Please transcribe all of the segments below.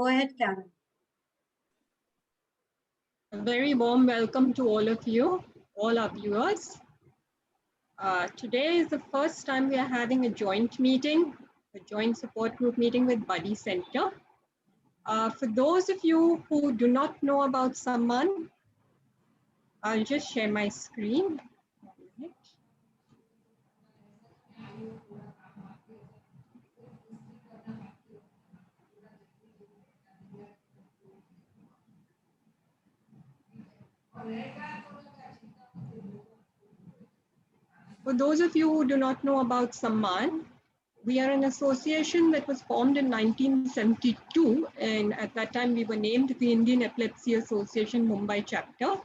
Go ahead, Karen. A very warm welcome to all of you, all our viewers. Today is the first time we are having a joint meeting, a joint support group meeting with Buddy Center. For those of you who do not know about Samman, I'll just share my screen. For those of you who do not know about Samman, we are an association that was formed in 1972, and at that time we were named the Indian Epilepsy Association Mumbai chapter.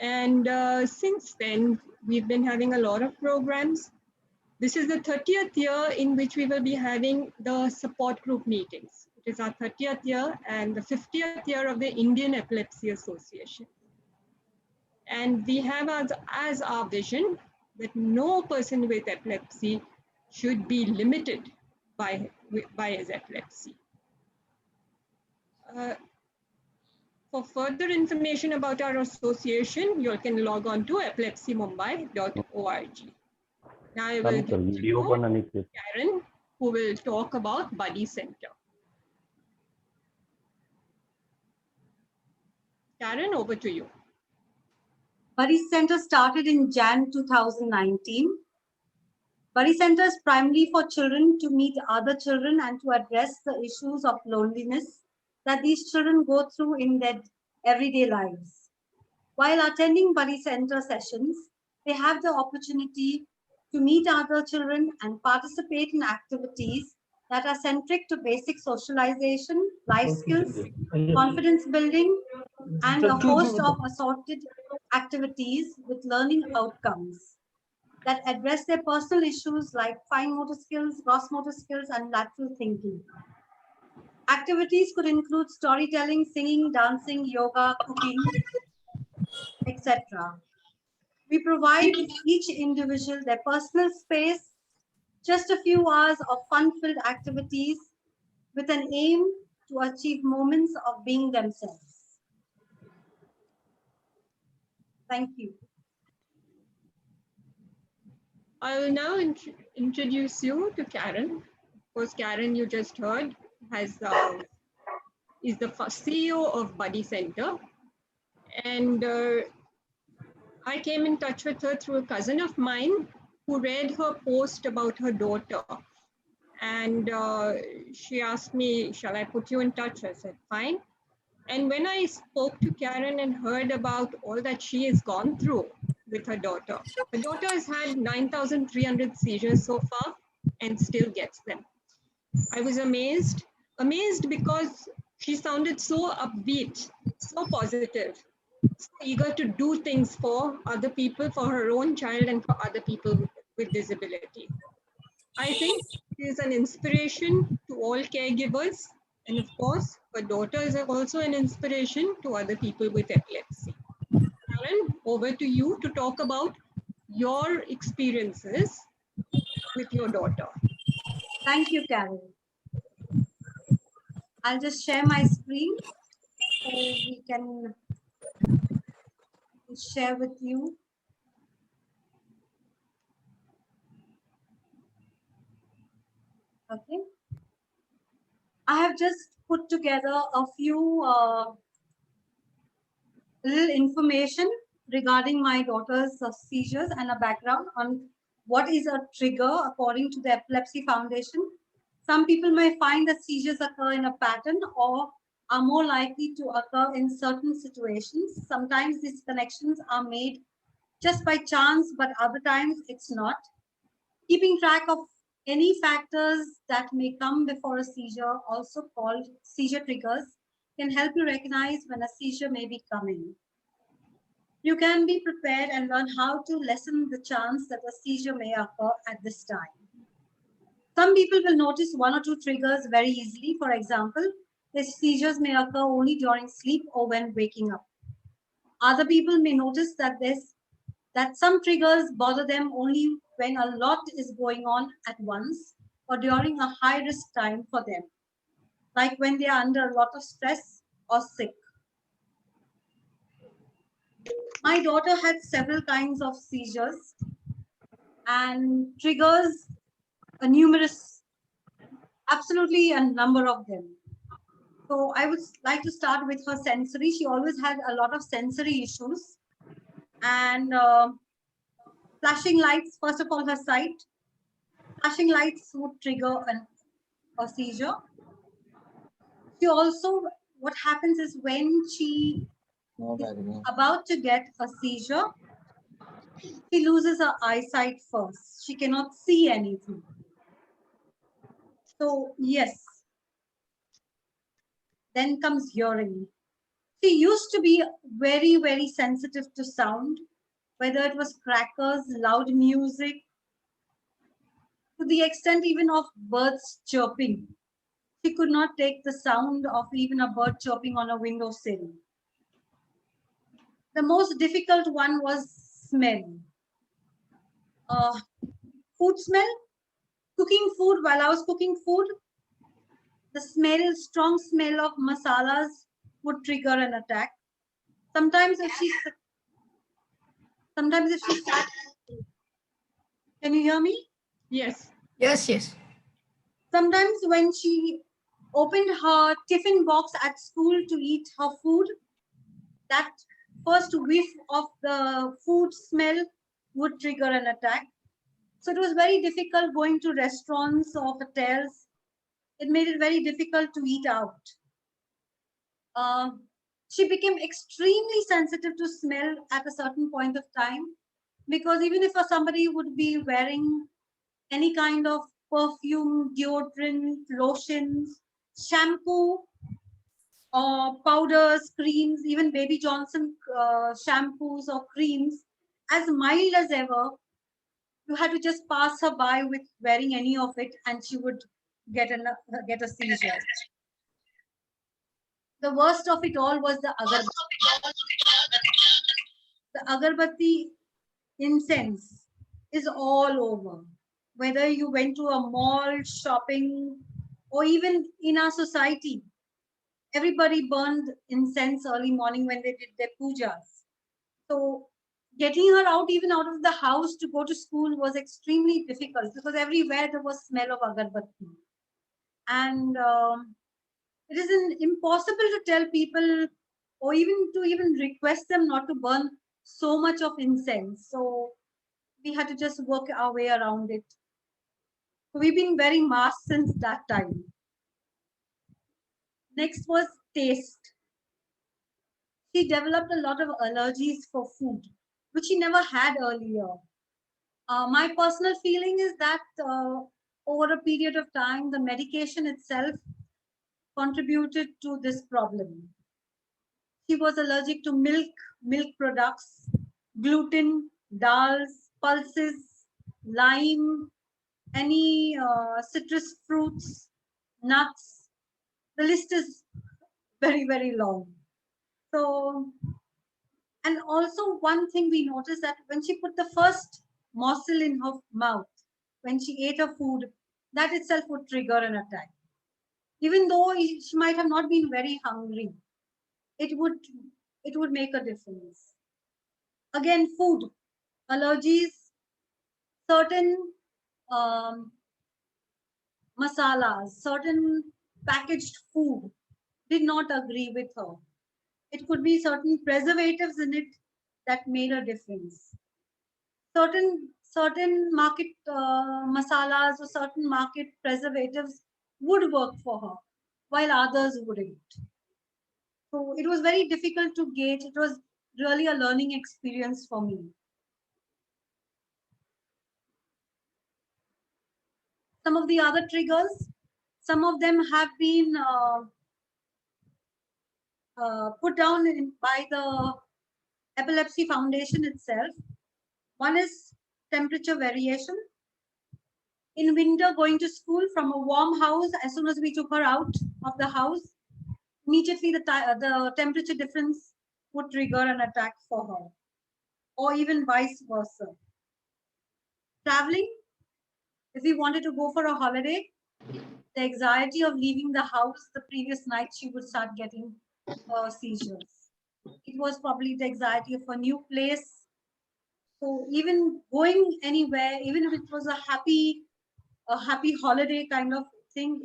And since then, we've been having a lot of programs. This is the 30th year in which we will be having the support group meetings. It is our 30th year and the 50th year of the Indian Epilepsy Association. And we have as our vision that no person with epilepsy should be limited by his epilepsy. For further information about our association, you can log on to epilepsymumbai.org. Now I will give to Karen, who will talk about Buddy Center. Karen, over to you. Buddy Center started in Jan 2019. Buddy Center is primarily for children to meet other children and to address the issues of loneliness that these children go through in their everyday lives. While attending Buddy Center sessions, they have the opportunity to meet other children and participate in activities that are centric to basic socialization, life skills, confidence building, and a host of assorted activities with learning outcomes that address their personal issues like fine motor skills, gross motor skills, and lateral thinking. Activities could include storytelling, singing, dancing, yoga, cooking, etc. We provide each individual their personal space, just a few hours of fun-filled activities with an aim to achieve moments of being themselves. Thank you. I will now introduce you to Karen. Of course, Karen, you just heard, is the CEO of Buddy Center. And I came in touch with her through a cousin of mine who read her post about her daughter. And she asked me, shall I put you in touch? I said, fine. And when I spoke to Karen and heard about all that she has gone through with her daughter has had 9,300 seizures so far and still gets them. I was amazed because she sounded so upbeat, so positive, so eager to do things for other people, for her own child and for other people with disability. I think she is an inspiration to all caregivers. And of course, her daughter is also an inspiration to other people with epilepsy. Karen, over to you to talk about your experiences with your daughter. Thank you, Karen. I'll just share my screen so we can share with you. Okay. I have just put together a few little information regarding my daughter's seizures and a background on what is a trigger according to the Epilepsy Foundation. Some people may find that seizures occur in a pattern or are more likely to occur in certain situations. Sometimes these connections are made just by chance, but other times it's not. Keeping track of any factors that may come before a seizure, also called seizure triggers, can help you recognize when a seizure may be coming. You can be prepared and learn how to lessen the chance that a seizure may occur at this time. Some people will notice one or two triggers very easily. For example, the seizures may occur only during sleep or when waking up. Other people may notice that some triggers bother them only when a lot is going on at once or during a high-risk time for them, like when they are under a lot of stress or sick. My daughter had several kinds of seizures and triggers a numerous, absolutely a number of them. So I would like to start with her sensory. She always had a lot of sensory issues, and flashing lights, first of all, her sight. Flashing lights would trigger a seizure. She also, what happens is when she is about to get a seizure, she loses her eyesight first. She cannot see anything. So yes, then comes hearing. She used to be very, very sensitive to sound, whether it was crackers, loud music, to the extent even of birds chirping. She could not take the sound of even a bird chirping on a windowsill. The most difficult one was smell. Uh, Food smell, cooking food while I was cooking food, the strong smell of masalas would trigger an attack. Sometimes if she, sometimes if she sat, can you hear me? Yes. Yes, yes. Sometimes when she opened her tiffin box at school to eat her food, that first whiff of the food smell would trigger an attack. So it was very difficult going to restaurants or hotels. It made it very difficult to eat out. Uh, she became extremely sensitive to smell at a certain point of time, because even if somebody would be wearing any kind of perfume, deodorant, lotions, shampoo, or powders, creams, even Baby Johnson shampoos or creams, as mild as ever, you had to just pass her by with wearing any of it, and she would get a seizure. The worst of it all was the agarbatti. The agarbatti incense is all over. Whether you went to a mall, shopping, or even in our society, everybody burned incense early morning when they did their pujas. So getting her out, even out of the house to go to school, was extremely difficult because everywhere there was smell of agarbatti. And it is impossible to tell people or even to even request them not to burn so much of incense. So we had to just work our way around it. So we've been wearing masks since that time. Next was taste. She developed a lot of allergies for food, which she never had earlier. My personal feeling is that over a period of time, the medication itself contributed to this problem. She was allergic to milk, milk products, gluten, dals, pulses, lime, any citrus fruits, nuts. The list is very, very long. So, and also one thing we noticed that when she put the first morsel in her mouth, when she ate her food, that itself would trigger an attack. Even though she might have not been very hungry, it would it would make a difference. Again, food allergies, certain um, masalas, certain packaged food did not agree with her. It could be certain preservatives in it that made a difference. Certain market masalas or certain market preservatives would work for her, while others wouldn't. So it was very difficult to gauge. It was really a learning experience for me. Some of the other triggers, some of them have been put down by the Epilepsy Foundation itself. One is temperature variation. In winter, going to school from a warm house, as soon as we took her out of the house, immediately the temperature difference would trigger an attack for her, or even vice versa. Traveling, if we wanted to go for a holiday, The anxiety of leaving the house the previous night, she would start getting seizures. It was probably the anxiety of a new place. So even going anywhere, even if it was a happy holiday kind of thing,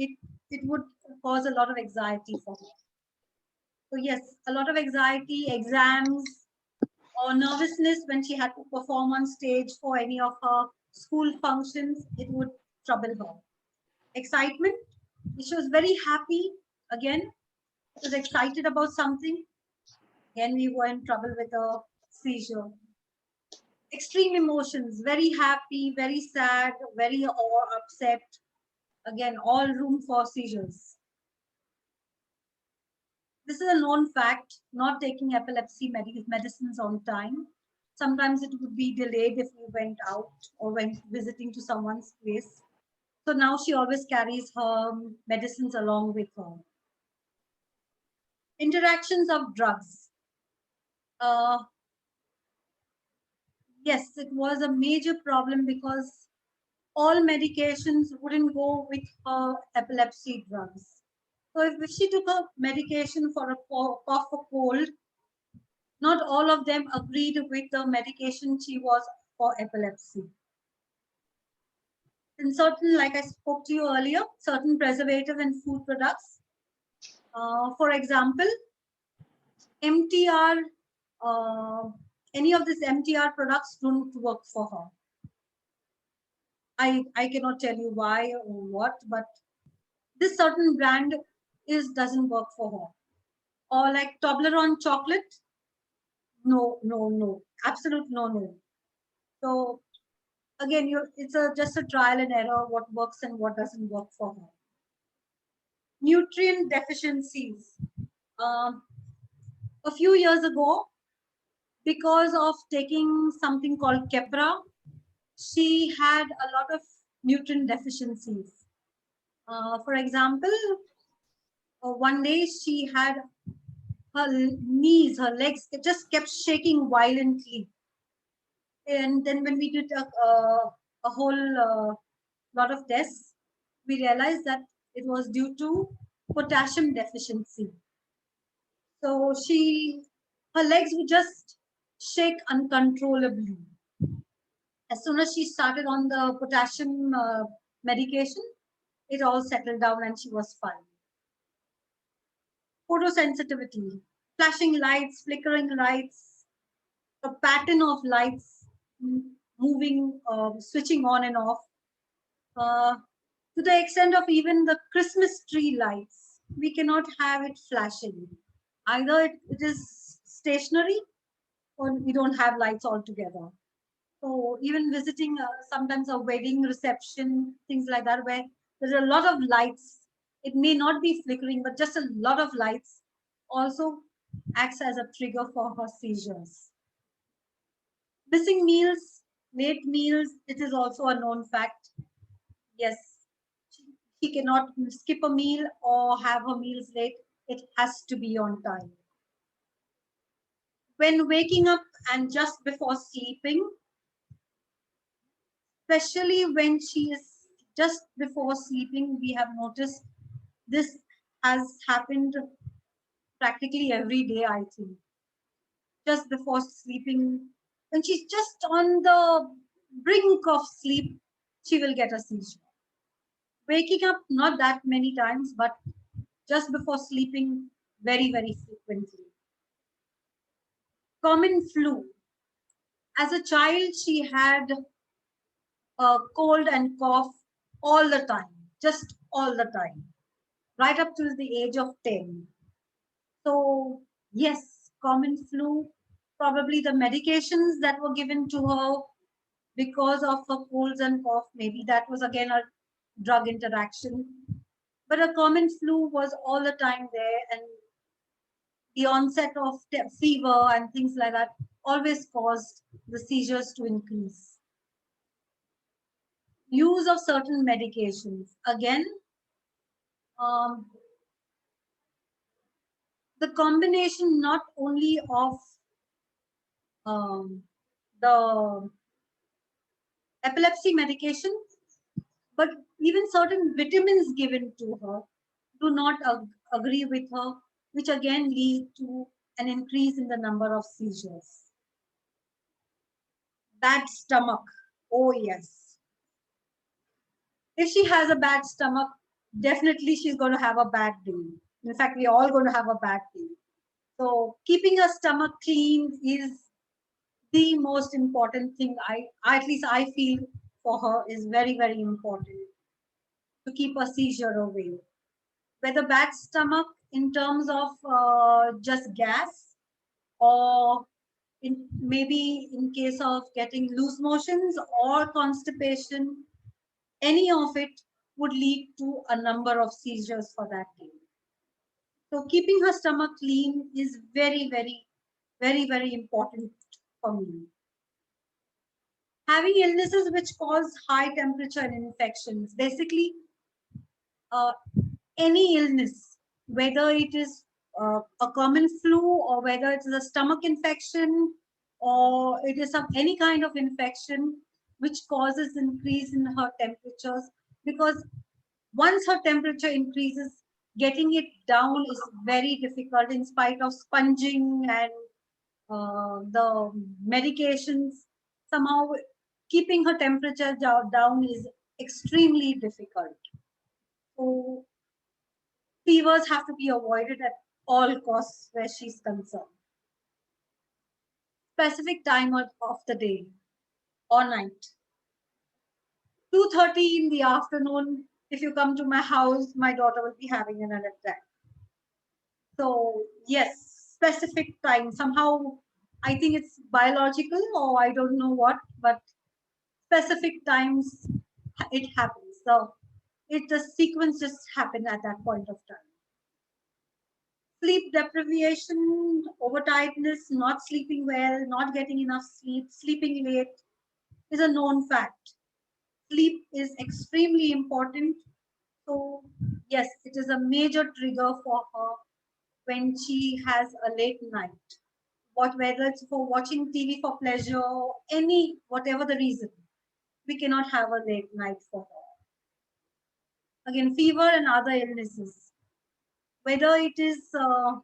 it would cause a lot of anxiety for her. So yes, a lot of anxiety, exams, or nervousness when she had to perform on stage for any of her school functions, it would trouble her. Excitement, she was very happy. Again, was excited about something. Again, we were in trouble with a seizure. Extreme emotions, very happy, very sad, very or upset. Again, all room for seizures. This is a known fact, not taking epilepsy medicines on time. Sometimes it would be delayed if you went out or went visiting to someone's place. So now she always carries her medicines along with her. Interactions of drugs. Uh, yes, it was a major problem because all medications wouldn't go with her epilepsy drugs. So if she took a medication for a cough or cold, not all of them agreed with the medication she was for epilepsy. And certain, like I spoke to you earlier, certain preservative and food products. For example, MTR, any of these MTR products don't work for her. I cannot tell you why or what, but this certain brand doesn't work for her. Or like Toblerone chocolate, no, no, no, absolute no, no. So again, it's just a trial and error what works and what doesn't work for her. Nutrient deficiencies. Um, a few years ago, because of taking something called Keppra, she had a lot of nutrient deficiencies. For example, one day she had her knees, her legs, it just kept shaking violently. And then when we did a whole lot of tests, we realized that it was due to potassium deficiency. So her legs would just shake uncontrollably. As soon as she started on the potassium medication, it all settled down and she was fine. Photosensitivity, flashing lights, flickering lights, a pattern of lights moving, switching on and off, uh, to the extent of even the Christmas tree lights. We cannot have it flashing. Either it is stationary or we don't have lights altogether. So even visiting sometimes a wedding reception, things like that, where there's a lot of lights, it may not be flickering, but just a lot of lights also acts as a trigger for her seizures. Missing meals, late meals, it is also a known fact. Yes, she cannot skip a meal or have her meals late. It has to be on time. When waking up and just before sleeping, especially when she is just before sleeping, we have noticed this has happened practically every day, I think. Just before sleeping, when she's just on the brink of sleep, she will get a seizure. Waking up not that many times, but just before sleeping, very, very frequently. Common flu. As a child, she had a cold and cough all the time, just all the time, right up till the age of 10. So, yes, common flu, probably the medications that were given to her because of her colds and cough, maybe that was again a drug interaction. But a common flu was all the time there, and the onset of fever and things like that always caused the seizures to increase. Use of certain medications. Again, um, the combination not only of the epilepsy medication, but even certain vitamins given to her do not agree with her, which again lead to an increase in the number of seizures. Bad stomach. Oh, yes. If she has a bad stomach, definitely she's going to have a bad day. In fact, we're all going to have a bad day. So keeping her stomach clean is the most important thing. At least I feel for her is very, very important to keep a seizure away. Whether bad stomach in terms of just gas, or maybe in case of getting loose motions or constipation, any of it would lead to a number of seizures for that day. So keeping her stomach clean is very, very, very, very important for me. Having illnesses which cause high temperature and infections, basically uh, any illness, whether it is a common flu or whether it is a stomach infection or it is any kind of infection which causes increase in her temperatures, because once her temperature increases, getting it down is very difficult in spite of sponging and the medications. Somehow keeping her temperature down is extremely difficult. So fevers have to be avoided at all costs where she's concerned. Specific time of the day or night. 2:30 in the afternoon, if you come to my house, my daughter will be having an attack. So yes, specific time. Somehow I think it's biological or I don't know what, but specific times it happens. So the sequence just happened at that point of time. Sleep deprivation, overtightness, not sleeping well, not getting enough sleep, sleeping late is a known fact. Sleep is extremely important. So yes, it is a major trigger for her when she has a late night. Whether it's for watching TV for pleasure, whatever the reason, we cannot have a late night for her. Again, fever and other illnesses, whether it is a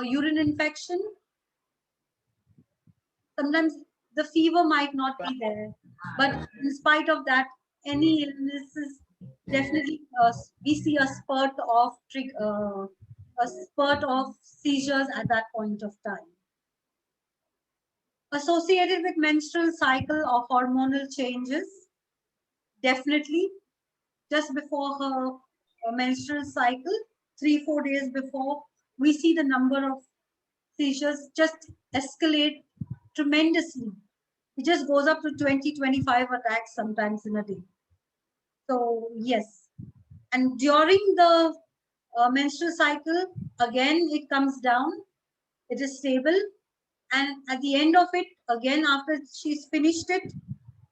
urine infection, sometimes the fever might not be there, but in spite of that, any illnesses definitely we see a spurt of seizures at that point of time. Associated with menstrual cycle or hormonal changes, definitely just before her menstrual cycle, 3-4 days before, we see the number of seizures just escalate tremendously. It just goes up to 20-25 attacks sometimes in a day. So yes, and during the menstrual cycle, again it comes down, it is stable, and at the end of it, again after she's finished it,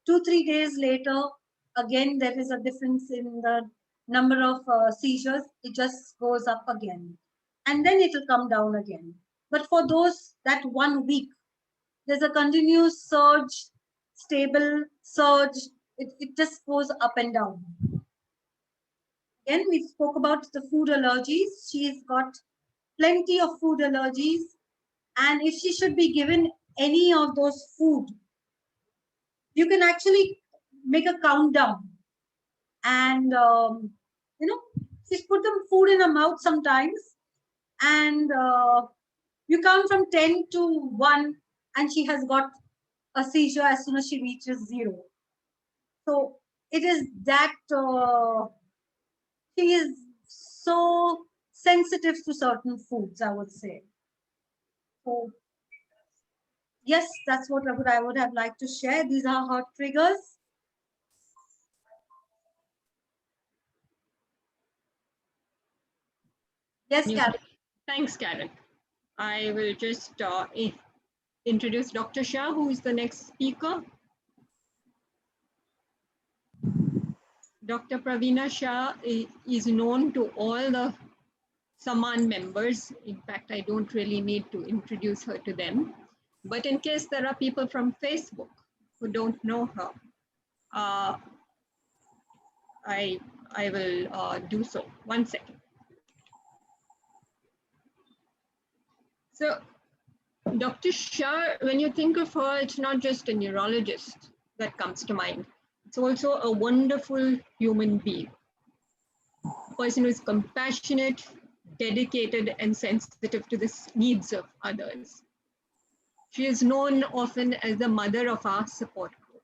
2-3 days later, again there is a difference in the number of seizures. It just goes up again, and then it will come down again. But for that 1 week, there's a continuous surge, stable surge. It just goes up and down. Again, we spoke about the food allergies. She's got plenty of food allergies. And if she should be given any of those food, you can actually make a countdown. And, she's put the food in her mouth sometimes. And you count from 10 to 1, and she has got a seizure as soon as she reaches 0. So it is that she is so sensitive to certain foods, I would say. So yes, that's what I would have liked to share. These are her triggers. Yes, Karen. Thanks, Karen. I will just introduce Dr. Shah, who is the next speaker. Dr. Praveena Shah is known to all the Saman members. In fact, I don't really need to introduce her to them. But in case there are people from Facebook who don't know her, I will do so. 1 second. So Dr. Shah, when you think of her, it's not just a neurologist that comes to mind. It's also a wonderful human being, a person who is compassionate, dedicated, and sensitive to the needs of others. She is known often as the mother of our support group.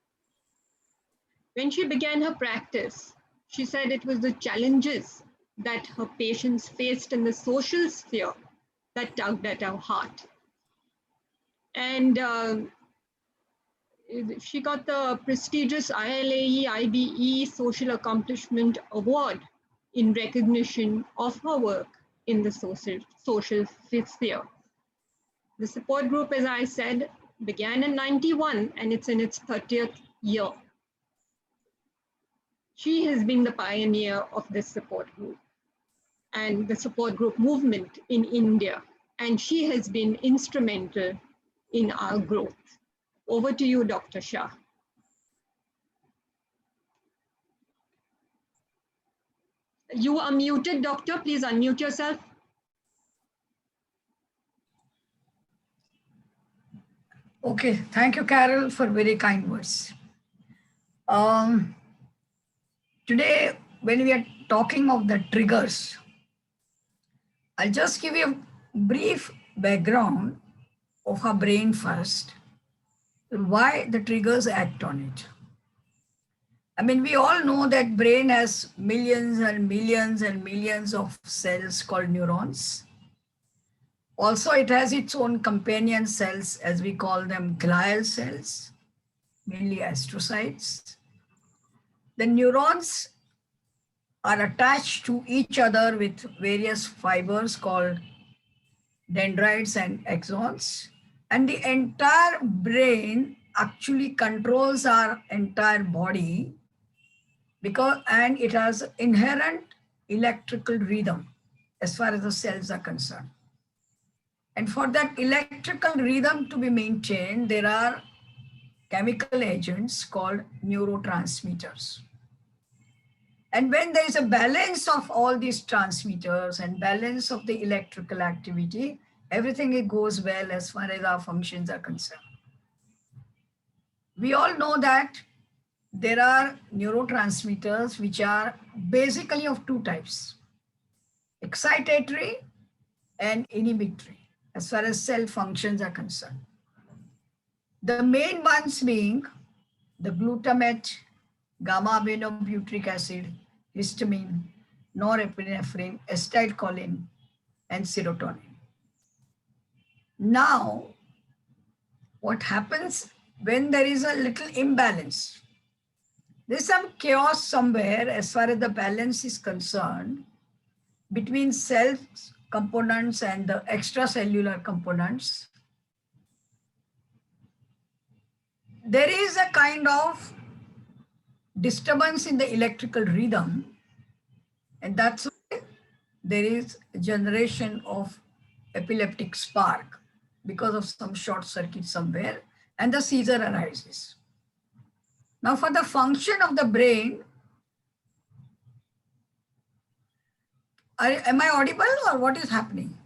When she began her practice, she said it was the challenges that her patients faced in the social sphere that tugged at her heart. And she got the prestigious ILAE IBE Social Accomplishment Award in recognition of her work in the social sphere. The support group, as I said, began in 91 and it's in its 30th year. She has been the pioneer of this support group and the support group movement in India, and she has been instrumental in our growth. Over to you, Dr. Shah. You are muted, doctor. Please unmute yourself. Okay, thank you, Carol, for very kind words. Today, when we are talking of the triggers, I'll just give you a brief background of our brain first, why the triggers act on it. I mean, we all know that brain has millions and millions and millions of cells called neurons. Also, it has its own companion cells, as we call them, glial cells, mainly astrocytes. The neurons are attached to each other with various fibers called dendrites and axons. And the entire brain actually controls our entire body and it has inherent electrical rhythm as far as the cells are concerned. And for that electrical rhythm to be maintained, there are chemical agents called neurotransmitters. And when there is a balance of all these transmitters and balance of the electrical activity, everything goes well as far as our functions are concerned. We all know that there are neurotransmitters which are basically of two types, excitatory and inhibitory, as far as cell functions are concerned. The main ones being the glutamate, gamma-aminobutyric acid, histamine, norepinephrine, acetylcholine, and serotonin. Now, what happens when there is a little imbalance? There's some chaos somewhere as far as the balance is concerned between cell components and the extracellular components. There is a kind of disturbance in the electrical rhythm, and that's why there is a generation of epileptic spark because of some short circuit somewhere, and the seizure arises. Now, for the function of the brain, am I audible or what is happening?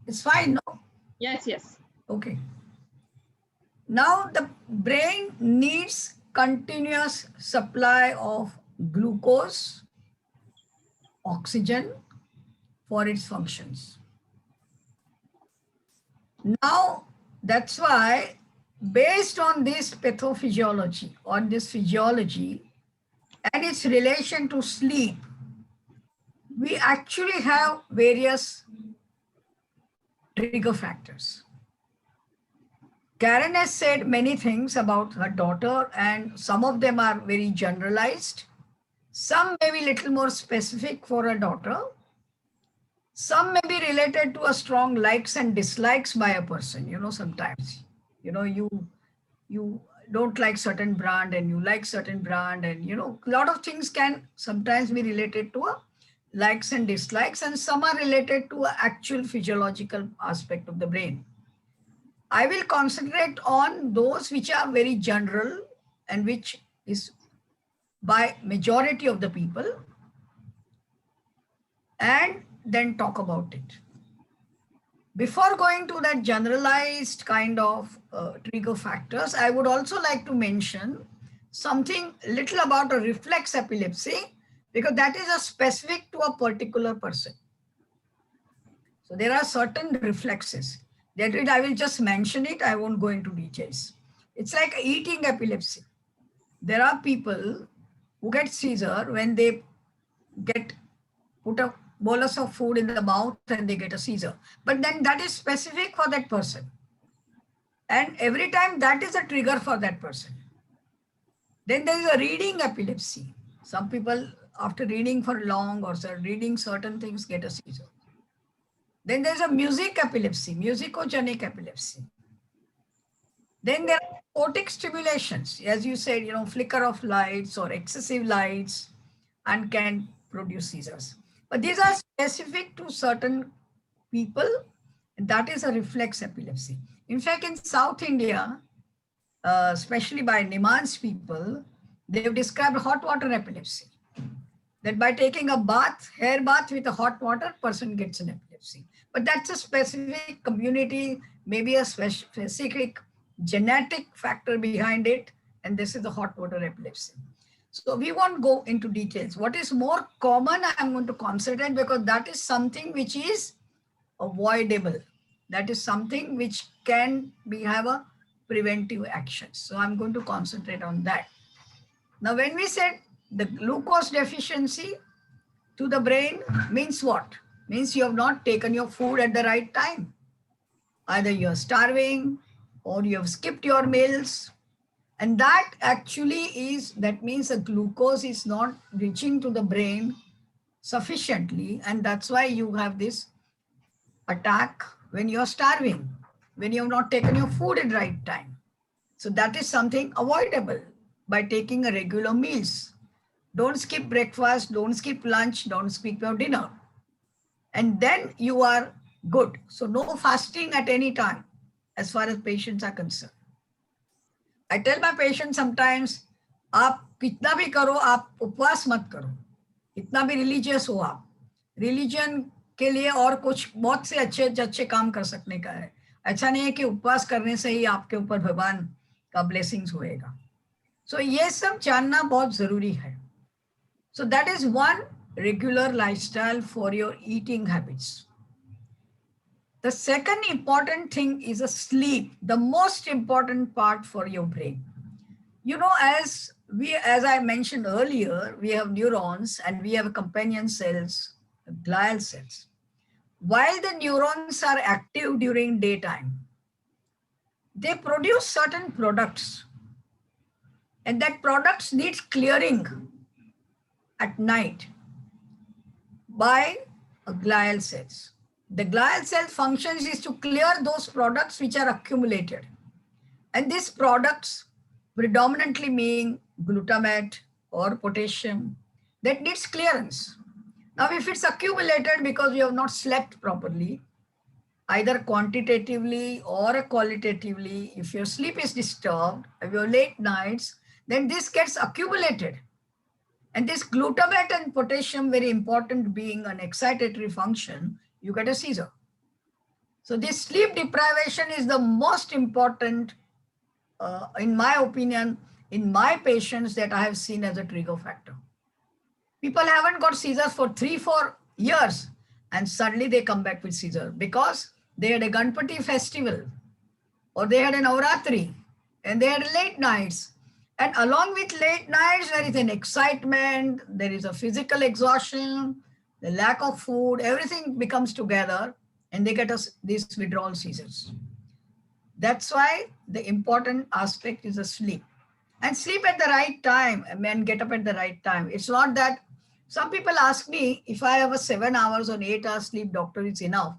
It's fine, no? Yes, yes. Okay. Now the brain needs continuous supply of glucose, oxygen for its functions. Now, that's why based on this pathophysiology, on this physiology and its relation to sleep, we actually have various trigger factors. Karen has said many things about her daughter, and some of them are very generalized. Some may be a little more specific for her daughter. Some may be related to a strong likes and dislikes by a person. You know, sometimes, you know, you don't like certain brand and you like certain brand, and, you know, a lot of things can sometimes be related to a likes and dislikes, and some are related to an actual physiological aspect of the brain. I will concentrate on those which are very general and which is by majority of the people and then talk about it. Before going to that generalized kind of trigger factors, I would also like to mention something little about a reflex epilepsy, because that is a specific to a particular person. So there are certain reflexes. That is, I will just mention it. I won't go into details. It's like eating epilepsy. There are people who get seizure when they get put a bolus of food in the mouth and they get a seizure. But then that is specific for that person. And every time that is a trigger for that person. Then there is a reading epilepsy. Some people after reading for long or reading certain things get a seizure. Then there's a music epilepsy, musicogenic epilepsy. Then there are otic stimulations, as you said, flicker of lights or excessive lights and can produce seizures. But these are specific to certain people, and that is a reflex epilepsy. In fact, in South India, especially by Niman's people, they've described hot water epilepsy. That by taking a bath, hair bath with a hot water, person gets an epilepsy. But that's a specific community, maybe a specific genetic factor behind it, and this is the hot water epilepsy. So we won't go into details. What is more common, I'm going to concentrate because that is something which is avoidable. That is something which can have a preventive action. So I'm going to concentrate on that. Now, when we said the glucose deficiency to the brain means what? Means you have not taken your food at the right time. Either you're starving or you have skipped your meals. And that actually that means the glucose is not reaching to the brain sufficiently. And that's why you have this attack when you're starving, when you have not taken your food at the right time. So that is something avoidable by taking a regular meals. Don't skip breakfast, don't skip lunch, don't skip your dinner. And then you are good. So no fasting at any time as far as patients are concerned. I tell my patients sometimes, आप कितना भी करो, आप उपवास मत करो. इतना भी religious हो आप. Religion के लिए और कुछ बहुत से अच्छे काम कर सकने का है. अच्छा नहीं है कि उपवास करने से ही आपके ऊपर भगवान का blessings होएगा. So ये सब जानना बहुत जरूरी है. So that is one regular lifestyle for your eating habits. The second important thing is a sleep, the most important part for your brain. As I mentioned earlier, we have neurons and we have companion cells, glial cells. While the neurons are active during daytime, they produce certain products, and that products needs clearing at night by glial cells. The glial cell functions is to clear those products which are accumulated. And these products predominantly mean glutamate or potassium that needs clearance. Now, if it's accumulated because you have not slept properly, either quantitatively or qualitatively, if your sleep is disturbed, if your late nights, then this gets accumulated. And this glutamate and potassium, very important, being an excitatory function, you get a seizure. So this sleep deprivation is the most important, in my opinion, in my patients that I have seen as a trigger factor. People haven't got seizures for 3-4 years and suddenly they come back with seizure because they had a Ganpati festival or they had an Navratri and they had late nights. And along with late nights, there is an excitement, there is a physical exhaustion, the lack of food, everything becomes together and they get these withdrawal seizures. That's why the important aspect is the sleep. And sleep at the right time and get up at the right time. It's not that some people ask me if I have a 7 hours or 8 hours sleep, doctor, it's enough.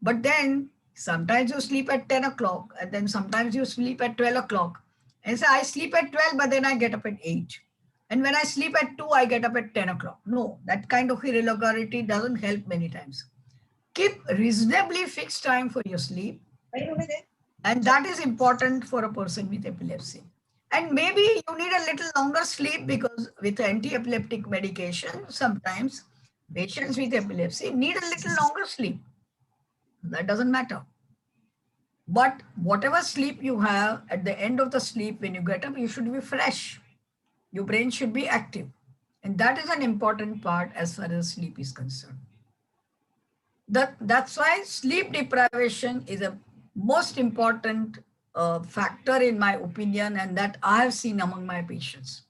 But then sometimes you sleep at 10 o'clock and then sometimes you sleep at 12 o'clock. And so I sleep at 12, but then I get up at 8. And when I sleep at 2, I get up at 10 o'clock. No, that kind of irregularity doesn't help many times. Keep reasonably fixed time for your sleep. And that is important for a person with epilepsy. And maybe you need a little longer sleep because with anti-epileptic medication, sometimes patients with epilepsy need a little longer sleep. That doesn't matter. But whatever sleep you have, at the end of the sleep, when you get up, you should be fresh. Your brain should be active. And that is an important part as far as sleep is concerned. That's why sleep deprivation is a most important factor in my opinion, and that I have seen among my patients.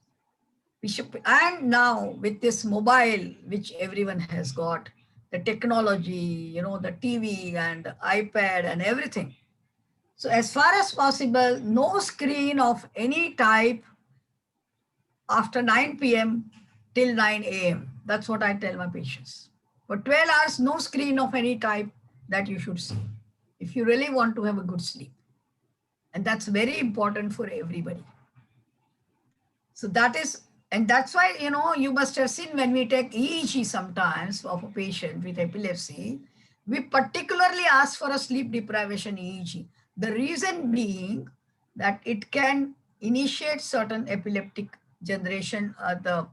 And now with this mobile, which everyone has got, the technology, the TV and iPad and everything. So as far as possible, no screen of any type after 9 p.m. till 9 a.m. That's what I tell my patients. For 12 hours, no screen of any type that you should see if you really want to have a good sleep. And that's very important for everybody. So that is, and that's why, you must have seen when we take EEG sometimes of a patient with epilepsy, we particularly ask for a sleep deprivation EEG. The reason being that it can initiate certain epileptic generation, the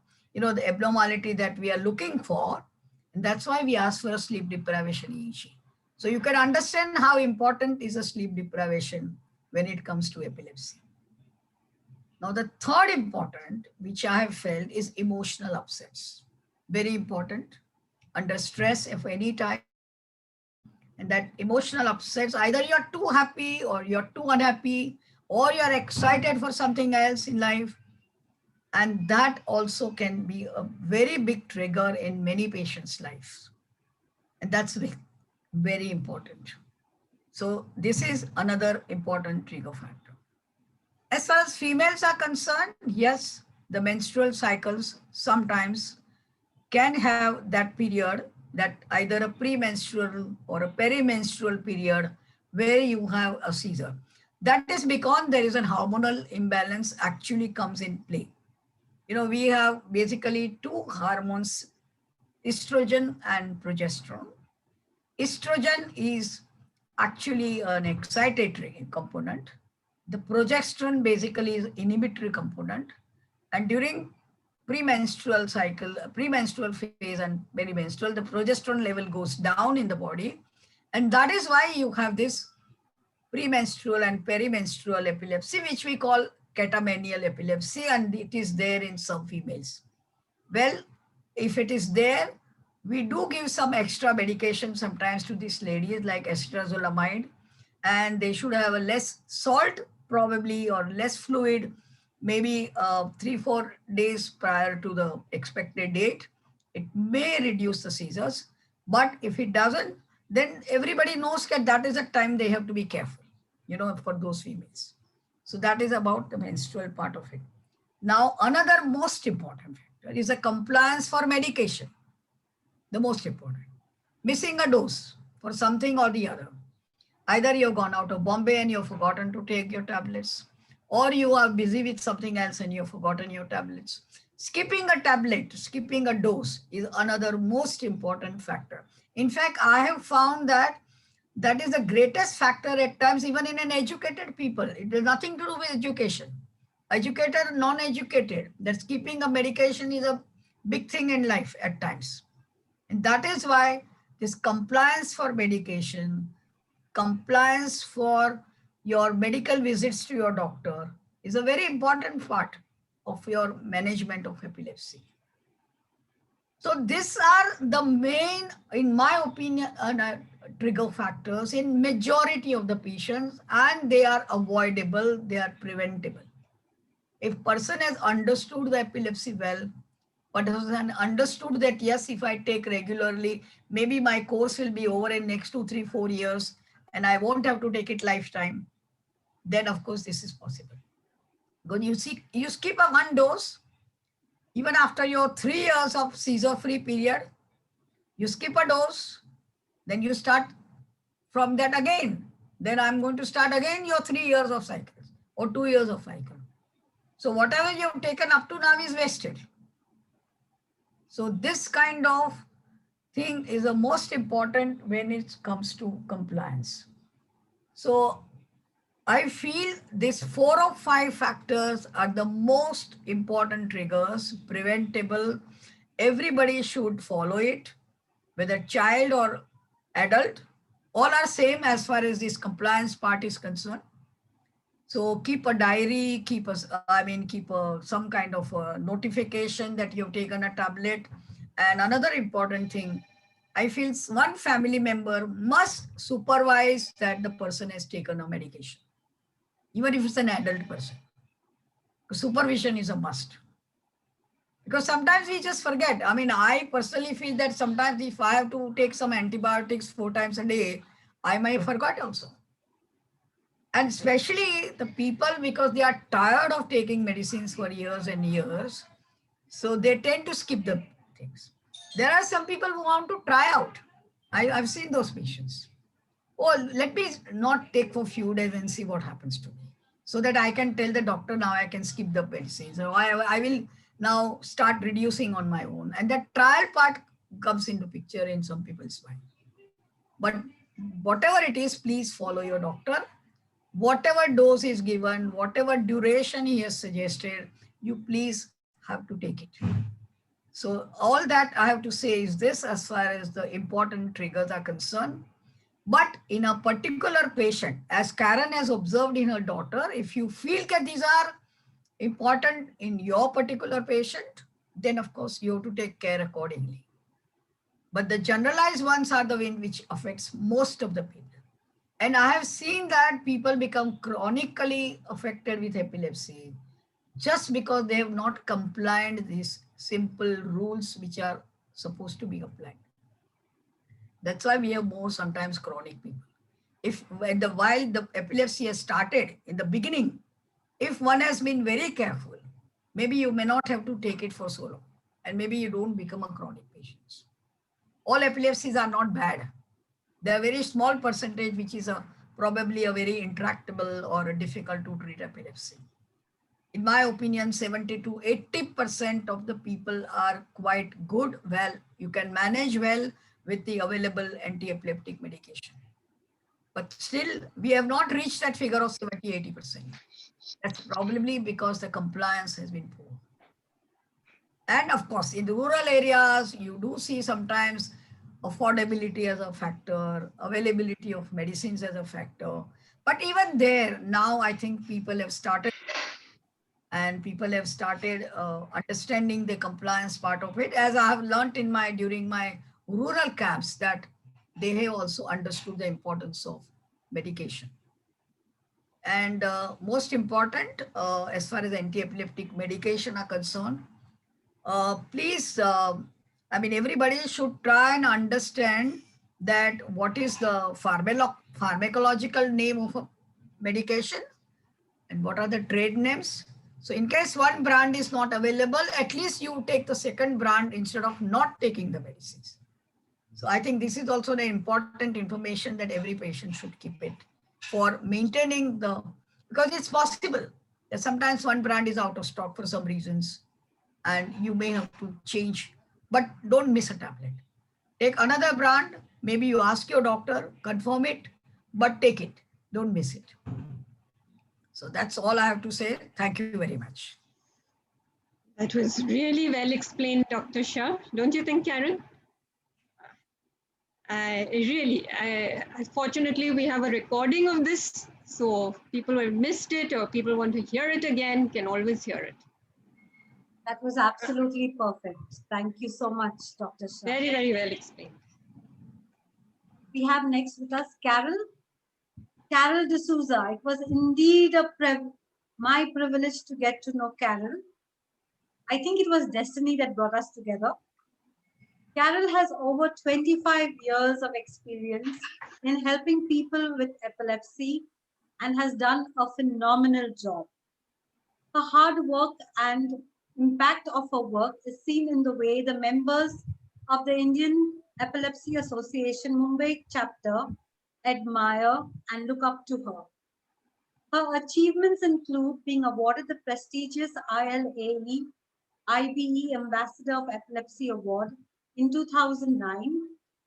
abnormality that we are looking for. And that's why we ask for a sleep deprivation EEG. So you can understand how important is a sleep deprivation when it comes to epilepsy. Now, the third important, which I have felt, is emotional upsets. Very important. Under stress of any type, and that emotional upsets, either you're too happy or you're too unhappy, or you're excited for something else in life. And that also can be a very big trigger in many patients' lives. And that's very important. So this is another important trigger factor. As far as females are concerned, yes, the menstrual cycles sometimes can have that period, that either a premenstrual or a perimenstrual period where you have a seizure. That is because there is a hormonal imbalance actually comes in play. We have basically two hormones, estrogen and progesterone. Estrogen is actually an excitatory component. The progesterone basically is inhibitory component. And during premenstrual cycle, premenstrual phase and perimenstrual, the progesterone level goes down in the body. And that is why you have this premenstrual and perimenstrual epilepsy, which we call catamenial epilepsy, and it is there in some females. Well, if it is there, we do give some extra medication sometimes to these ladies like acetazolamide, and they should have a less salt probably or less fluid, maybe 3-4 days prior to the expected date. It may reduce the seizures, but if it doesn't, then everybody knows that is a time they have to be careful, for those females. So that is about the menstrual part of it. Now, another most important factor is a compliance for medication. The most important. Missing a dose for something or the other. Either you've gone out of Bombay and you've forgotten to take your tablets, or you are busy with something else and you've forgotten your tablets. Skipping a tablet, skipping a dose is another most important factor. In fact, I have found that that is the greatest factor at times, even in an educated people. It has nothing to do with education. Educated, non-educated, that skipping a medication is a big thing in life at times. And that is why this compliance for medication, compliance for your medical visits to your doctor is a very important part of your management of epilepsy. So these are the main, in my opinion, trigger factors in majority of the patients, and they are avoidable, they are preventable. If person has understood the epilepsy well, but has understood that yes, if I take regularly, maybe my course will be over in next 2, 3, 4 years, and I won't have to take it lifetime, then of course this is possible. When you skip a one dose, even after your 3 years of seizure-free period, you skip a dose, then you start from that again. Then I'm going to start again your 3 years of cycles or 2 years of cycle. So whatever you've taken up to now is wasted. So this kind of thing is the most important when it comes to compliance. So I feel these 4 or 5 factors are the most important triggers, preventable. Everybody should follow it, whether child or adult. All are same as far as this compliance part is concerned. So keep a diary, keep some kind of a notification that you've taken a tablet. And another important thing, I feel one family member must supervise that the person has taken a medication, even if it's an adult person. Supervision is a must. Because sometimes we just forget. I mean, I personally feel that sometimes if I have to take some antibiotics 4 times a day, I might forget also. And especially the people, because they are tired of taking medicines for years and years, so they tend to skip the things. There are some people who want to try out. I've seen those patients. Oh, let me not take for few days and see what happens to me, so that I can tell the doctor now I can skip the medicines. So I will now start reducing on my own. And that trial part comes into picture in some people's mind. But whatever it is, please follow your doctor. Whatever dose is given, whatever duration he has suggested, you please have to take it. So all that I have to say is this as far as the important triggers are concerned. But in a particular patient, as Karen has observed in her daughter, if you feel that these are important in your particular patient, then of course you have to take care accordingly. But the generalized ones are the one which affects most of the people. And I have seen that people become chronically affected with epilepsy just because they have not complied these simple rules which are supposed to be applied. That's why we have more sometimes chronic people. If while the epilepsy has started in the beginning, if one has been very careful, maybe you may not have to take it for so long, and maybe you don't become a chronic patient. All epilepsies are not bad. There are very small percentage which is probably a very intractable or a difficult to treat epilepsy. In my opinion, 70 to 80% of the people are quite good. Well, you can manage well with the available anti-epileptic medication. But still, we have not reached that figure of 70-80%. That's probably because the compliance has been poor. And of course, in the rural areas, you do see sometimes affordability as a factor, availability of medicines as a factor. But even there, now I think people have started understanding the compliance part of it. As I have learned during my rural camps, that they have also understood the importance of medication. And most important, as far as anti-epileptic medication are concerned, please, everybody should try and understand that what is the pharmacological name of a medication and what are the trade names. So in case one brand is not available, at least you take the second brand instead of not taking the medicines. So I think this is also the important information that every patient should keep it for maintaining because it's possible that sometimes one brand is out of stock for some reasons and you may have to change, but don't miss a tablet. Take another brand, maybe you ask your doctor, confirm it, but take it, don't miss it. So that's all I have to say. Thank you very much. That was really well explained, Dr. Shah. Don't you think, Karen? Fortunately, we have a recording of this, so people who have missed it or people want to hear it again can always hear it. That was absolutely perfect. Thank you so much, Dr. Shah. Very, very well explained. We have next with us Carol. Carol D'Souza. It was indeed my privilege to get to know Carol. I think it was destiny that brought us together. Carol has over 25 years of experience in helping people with epilepsy and has done a phenomenal job. Her hard work and impact of her work is seen in the way the members of the Indian Epilepsy Association Mumbai chapter admire and look up to her. Her achievements include being awarded the prestigious ILAE IBE Ambassador of Epilepsy Award in 2009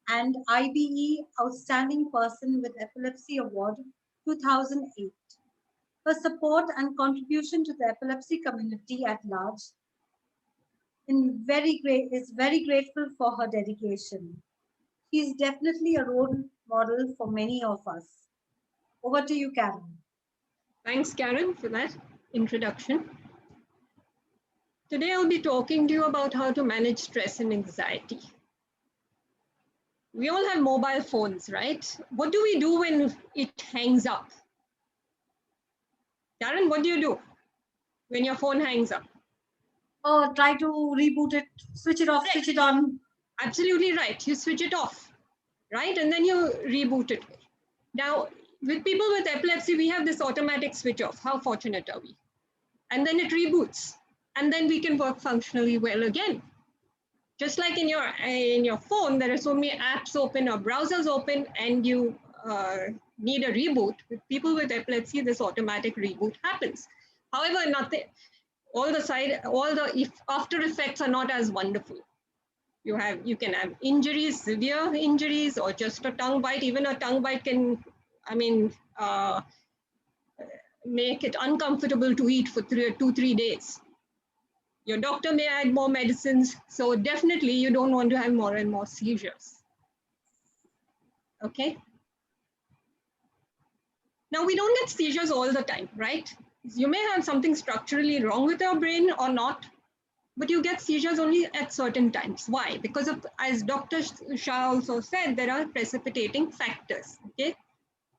and IBE Outstanding Person with Epilepsy Award 2008. her support and contribution to the epilepsy community at large. Is very grateful for her dedication. She is definitely a role model for many of us. Over to you, Karen. Thanks, Karen, for that introduction. Today, I'll be talking to you about how to manage stress and anxiety. We all have mobile phones, right? What do we do when it hangs up? Karen, what do you do when your phone hangs up? Oh, try to reboot it, switch it off, Right. switch it on. Absolutely right. You switch it off, right? And then you reboot it. Now, with people with epilepsy, we have this automatic switch off. How fortunate are we? And then it reboots. And then we can work functionally well again. Just like in your phone, there are so many apps open or browsers open, and you need a reboot. With people with epilepsy, this automatic reboot happens. However, all the after effects are not as wonderful. You can have injuries, severe injuries, or just a tongue bite. Even a tongue bite can, make it uncomfortable to eat for 2-3 days. Your doctor may add more medicines, so definitely you don't want to have more and more seizures. Okay? Now, we don't get seizures all the time, right? You may have something structurally wrong with your brain or not, but you get seizures only at certain times. Why? Because of, as Dr. Shah also said, there are precipitating factors, okay?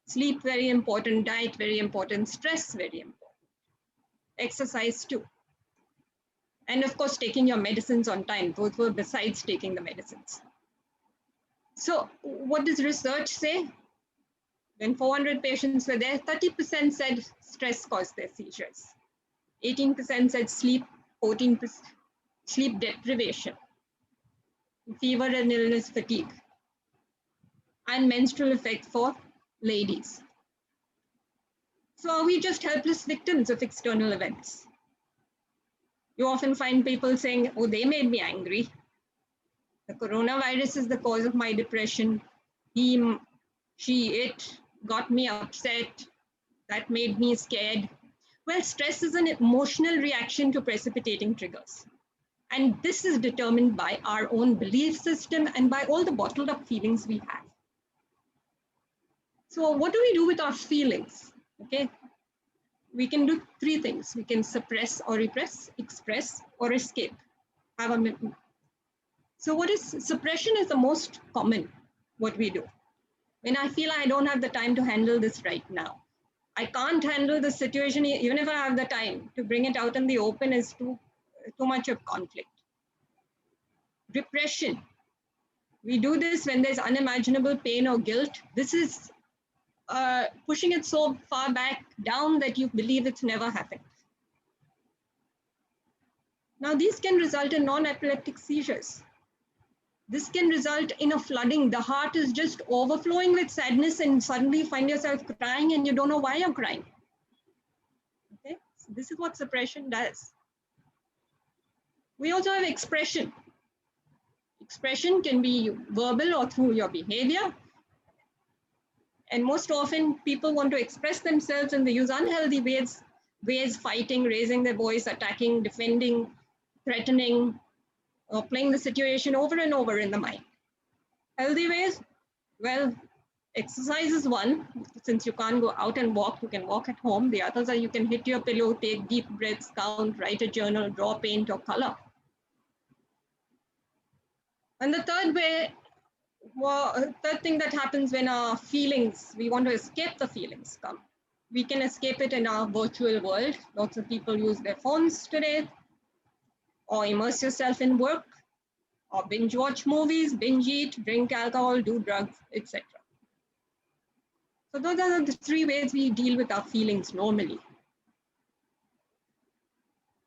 Sleep, very important. Diet, very important. Stress, very important. Exercise too. And of course, taking your medicines on time. Both were besides taking the medicines. So what does research say? When 400 patients were there, 30% said stress caused their seizures. 18% said sleep, 14% sleep deprivation, fever and illness, fatigue, and menstrual effect for ladies. So are we just helpless victims of external events? You often find people saying, oh, they made me angry. The coronavirus is the cause of my depression. He, she, it got me upset. That made me scared. Well, stress is an emotional reaction to precipitating triggers. And this is determined by our own belief system and by all the bottled up feelings we have. So what do we do with our feelings? Okay. We can do 3 things. We can suppress or repress, express or escape. So what is suppression is the most common, what we do. When I feel I don't have the time to handle this right now. I can't handle the situation, even if I have the time to bring it out in the open is too much of conflict. Repression. We do this when there's unimaginable pain or guilt. This is pushing it so far back down that you believe it's never happened. Now, these can result in non-epileptic seizures. This can result in a flooding. The heart is just overflowing with sadness and suddenly you find yourself crying and you don't know why you're crying. Okay, so this is what suppression does. We also have expression. Expression can be verbal or through your behavior. And most often people want to express themselves and they use unhealthy ways, fighting, raising their voice, attacking, defending, threatening, or playing the situation over and over in the mind. Healthy ways, well, exercise is one. Since you can't go out and walk, you can walk at home. The others are you can hit your pillow, take deep breaths, count, write a journal, draw, paint, or color. And the third thing that happens when our feelings, we want to escape the feelings come. We can escape it in our virtual world. Lots of people use their phones today, or immerse yourself in work, or binge watch movies, binge eat, drink alcohol, do drugs, etc. So those are the 3 ways we deal with our feelings normally.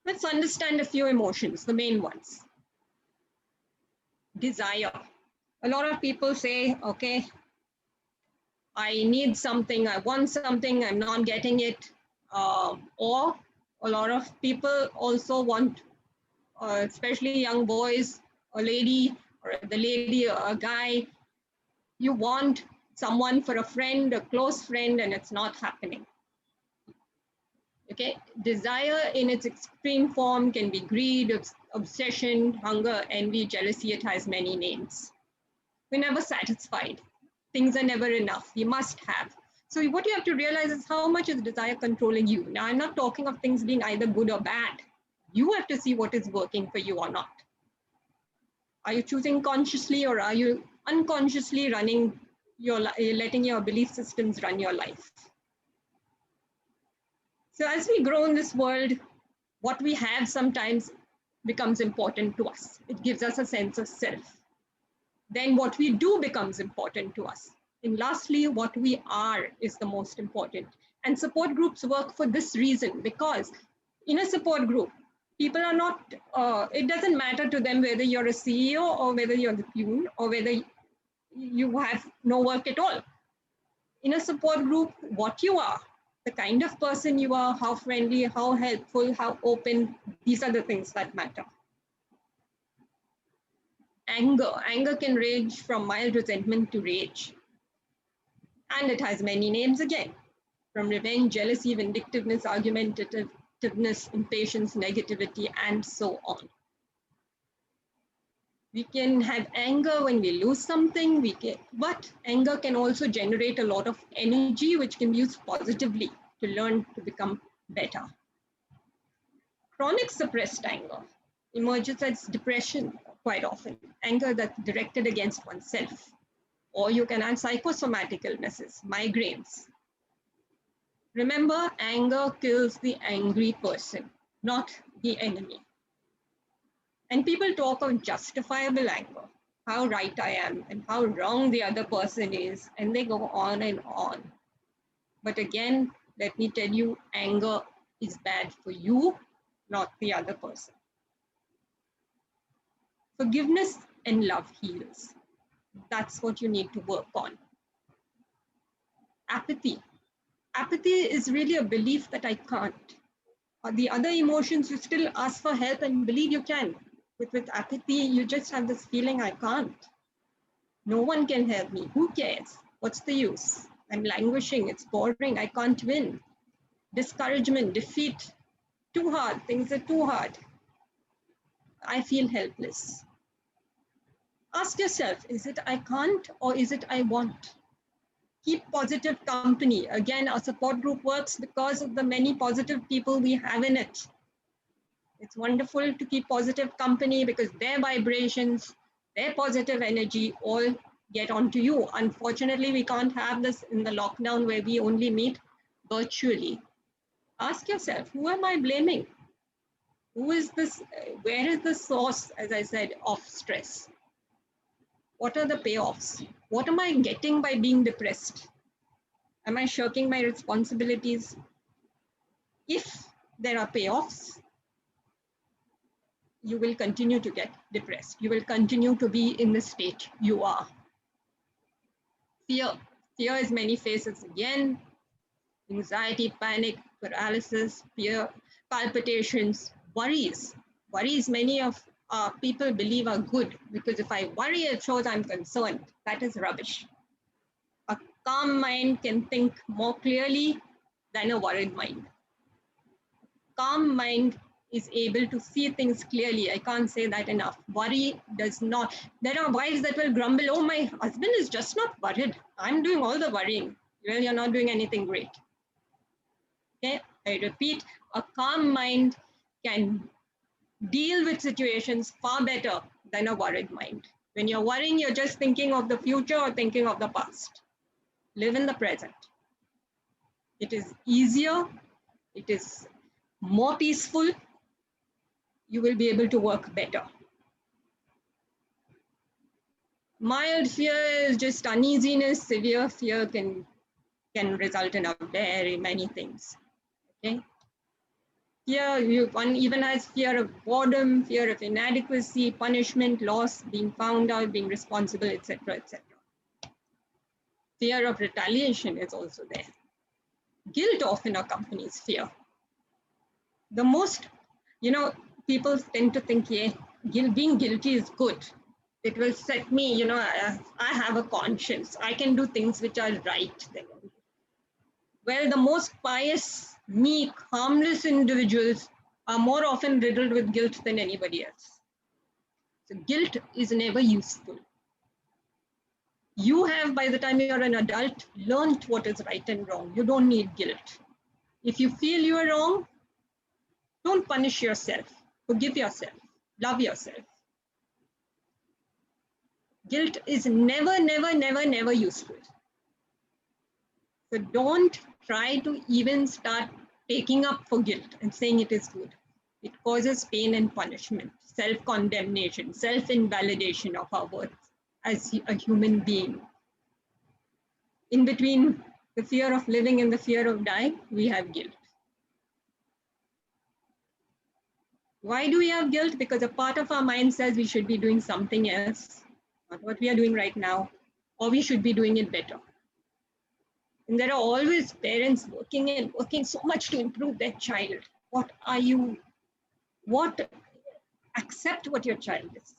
Let's understand a few emotions, the main ones. Desire. A lot of people say, okay, I need something, I want something, I'm not getting it. Or a lot of people also want, especially young boys, a lady, or the lady, a guy, you want someone for a friend, a close friend, and it's not happening. Okay, desire in its extreme form can be greed, obsession, hunger, envy, jealousy. It has many names. We're never satisfied. Things are never enough. You must have. So what you have to realize is how much is desire controlling you. Now, I'm not talking of things being either good or bad. You have to see what is working for you or not. Are you choosing consciously, or are you unconsciously running letting your belief systems run your life? So as we grow in this world, what we have sometimes becomes important to us. It gives us a sense of self. Then what we do becomes important to us. And lastly, what we are is the most important. And support groups work for this reason, because in a support group, people are not, it doesn't matter to them whether you're a CEO or whether you're the peon or whether you have no work at all. In a support group, what you are, the kind of person you are, how friendly, how helpful, how open, these are the things that matter. Anger can range from mild resentment to rage. And it has many names again, from revenge, jealousy, vindictiveness, argumentativeness, impatience, negativity, and so on. We can have anger when we lose something, but anger can also generate a lot of energy, which can be used positively to learn to become better. Chronic suppressed anger emerges as depression quite often, anger that's directed against oneself. Or you can have psychosomatic illnesses, migraines. Remember, anger kills the angry person, not the enemy. And people talk of justifiable anger, how right I am and how wrong the other person is, and they go on and on. But again, let me tell you, anger is bad for you, not the other person. Forgiveness and love heals. That's what you need to work on. Apathy. Apathy is really a belief that I can't. The other emotions, you still ask for help and believe you can. With apathy, you just have this feeling, I can't. No one can help me. Who cares? What's the use? I'm languishing. It's boring. I can't win. Discouragement, defeat. Too hard. Things are too hard. I feel helpless. Ask yourself, is it I can't or is it I want? Keep positive company. Again, our support group works because of the many positive people we have in it. It's wonderful to keep positive company because their vibrations, their positive energy all get onto you. Unfortunately, we can't have this in the lockdown where we only meet virtually. Ask yourself, who am I blaming? Who is this? Where is the source, as I said, of stress? What are the payoffs? What am I getting by being depressed? Am I shirking my responsibilities? If there are payoffs, you will continue to get depressed. You will continue to be in the state you are. Fear. Fear is many faces again. Anxiety, panic, paralysis, fear, palpitations, worries. Worries many of people believe are good because if I worry, it shows I'm concerned. That is rubbish. A calm mind can think more clearly than a worried mind. Calm mind is able to see things clearly. I can't say that enough. Worry does not. There are wives that will grumble, oh, my husband is just not worried. I'm doing all the worrying. Well, you're not doing anything great. Okay, I repeat, a calm mind can deal with situations far better than a worried mind. When you're worrying, you're just thinking of the future or thinking of the past. Live in the present. It is easier. It is more peaceful. You will be able to work better. Mild fear is just uneasiness. Severe fear can result in a very many things. Okay. Fear, one even has fear of boredom, fear of inadequacy, punishment, loss, being found out, being responsible, etc., etc. Fear of retaliation is also there. Guilt often accompanies fear. The most, people tend to think, yeah, being guilty is good. It will set me, I have a conscience. I can do things which are right. Well, the most pious meek, harmless individuals are more often riddled with guilt than anybody else. So guilt is never useful. You have, by the time you're an adult, learned what is right and wrong. You don't need guilt. If you feel you are wrong, don't punish yourself. Forgive yourself. Love yourself. Guilt is never, never, never, never useful. So don't try to even start taking up for guilt and saying it is good. It causes pain and punishment, self-condemnation, self-invalidation of our worth as a human being. In between the fear of living and the fear of dying, we have guilt. Why do we have guilt? Because a part of our mind says we should be doing something else, not what we are doing right now, or we should be doing it better. And there are always parents working and working so much to improve their child. Accept what your child is.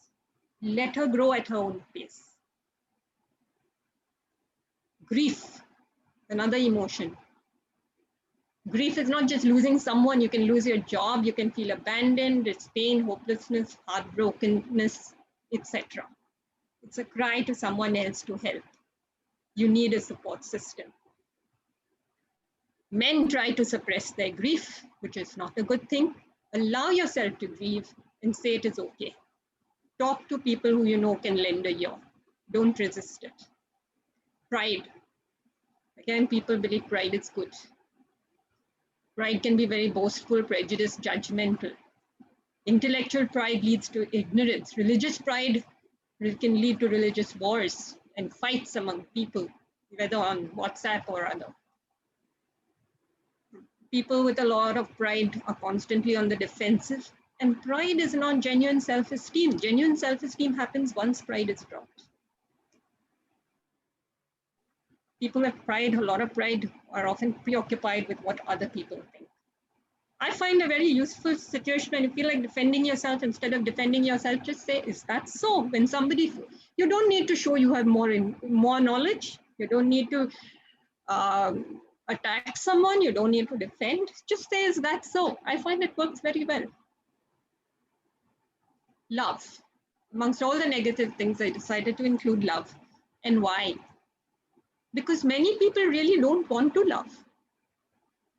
Let her grow at her own pace. Grief, another emotion. Grief is not just losing someone. You can lose your job, you can feel abandoned, it's pain, hopelessness, heartbrokenness, etc. It's a cry to someone else to help. You need a support system. Men try to suppress their grief, which is not a good thing. Allow yourself to grieve and say it is okay. Talk to people who you know can lend a ear. Don't resist it. Pride. Again, people believe pride is good. Pride can be very boastful, prejudiced, judgmental. Intellectual pride leads to ignorance. Religious pride can lead to religious wars and fights among people, whether on WhatsApp or other. People with a lot of pride are constantly on the defensive, and pride is not genuine self-esteem. Genuine self-esteem happens once pride is dropped. People with pride, a lot of pride, are often preoccupied with what other people think. I find a very useful situation when you feel like defending yourself. Instead of defending yourself, just say, is that so? When somebody, you don't need to show you have more knowledge. You don't need to attack someone. You don't need to defend. Just say, is that so? I find it works very well. Love. Amongst all the negative things, I decided to include love. And why? Because many people really don't want to love.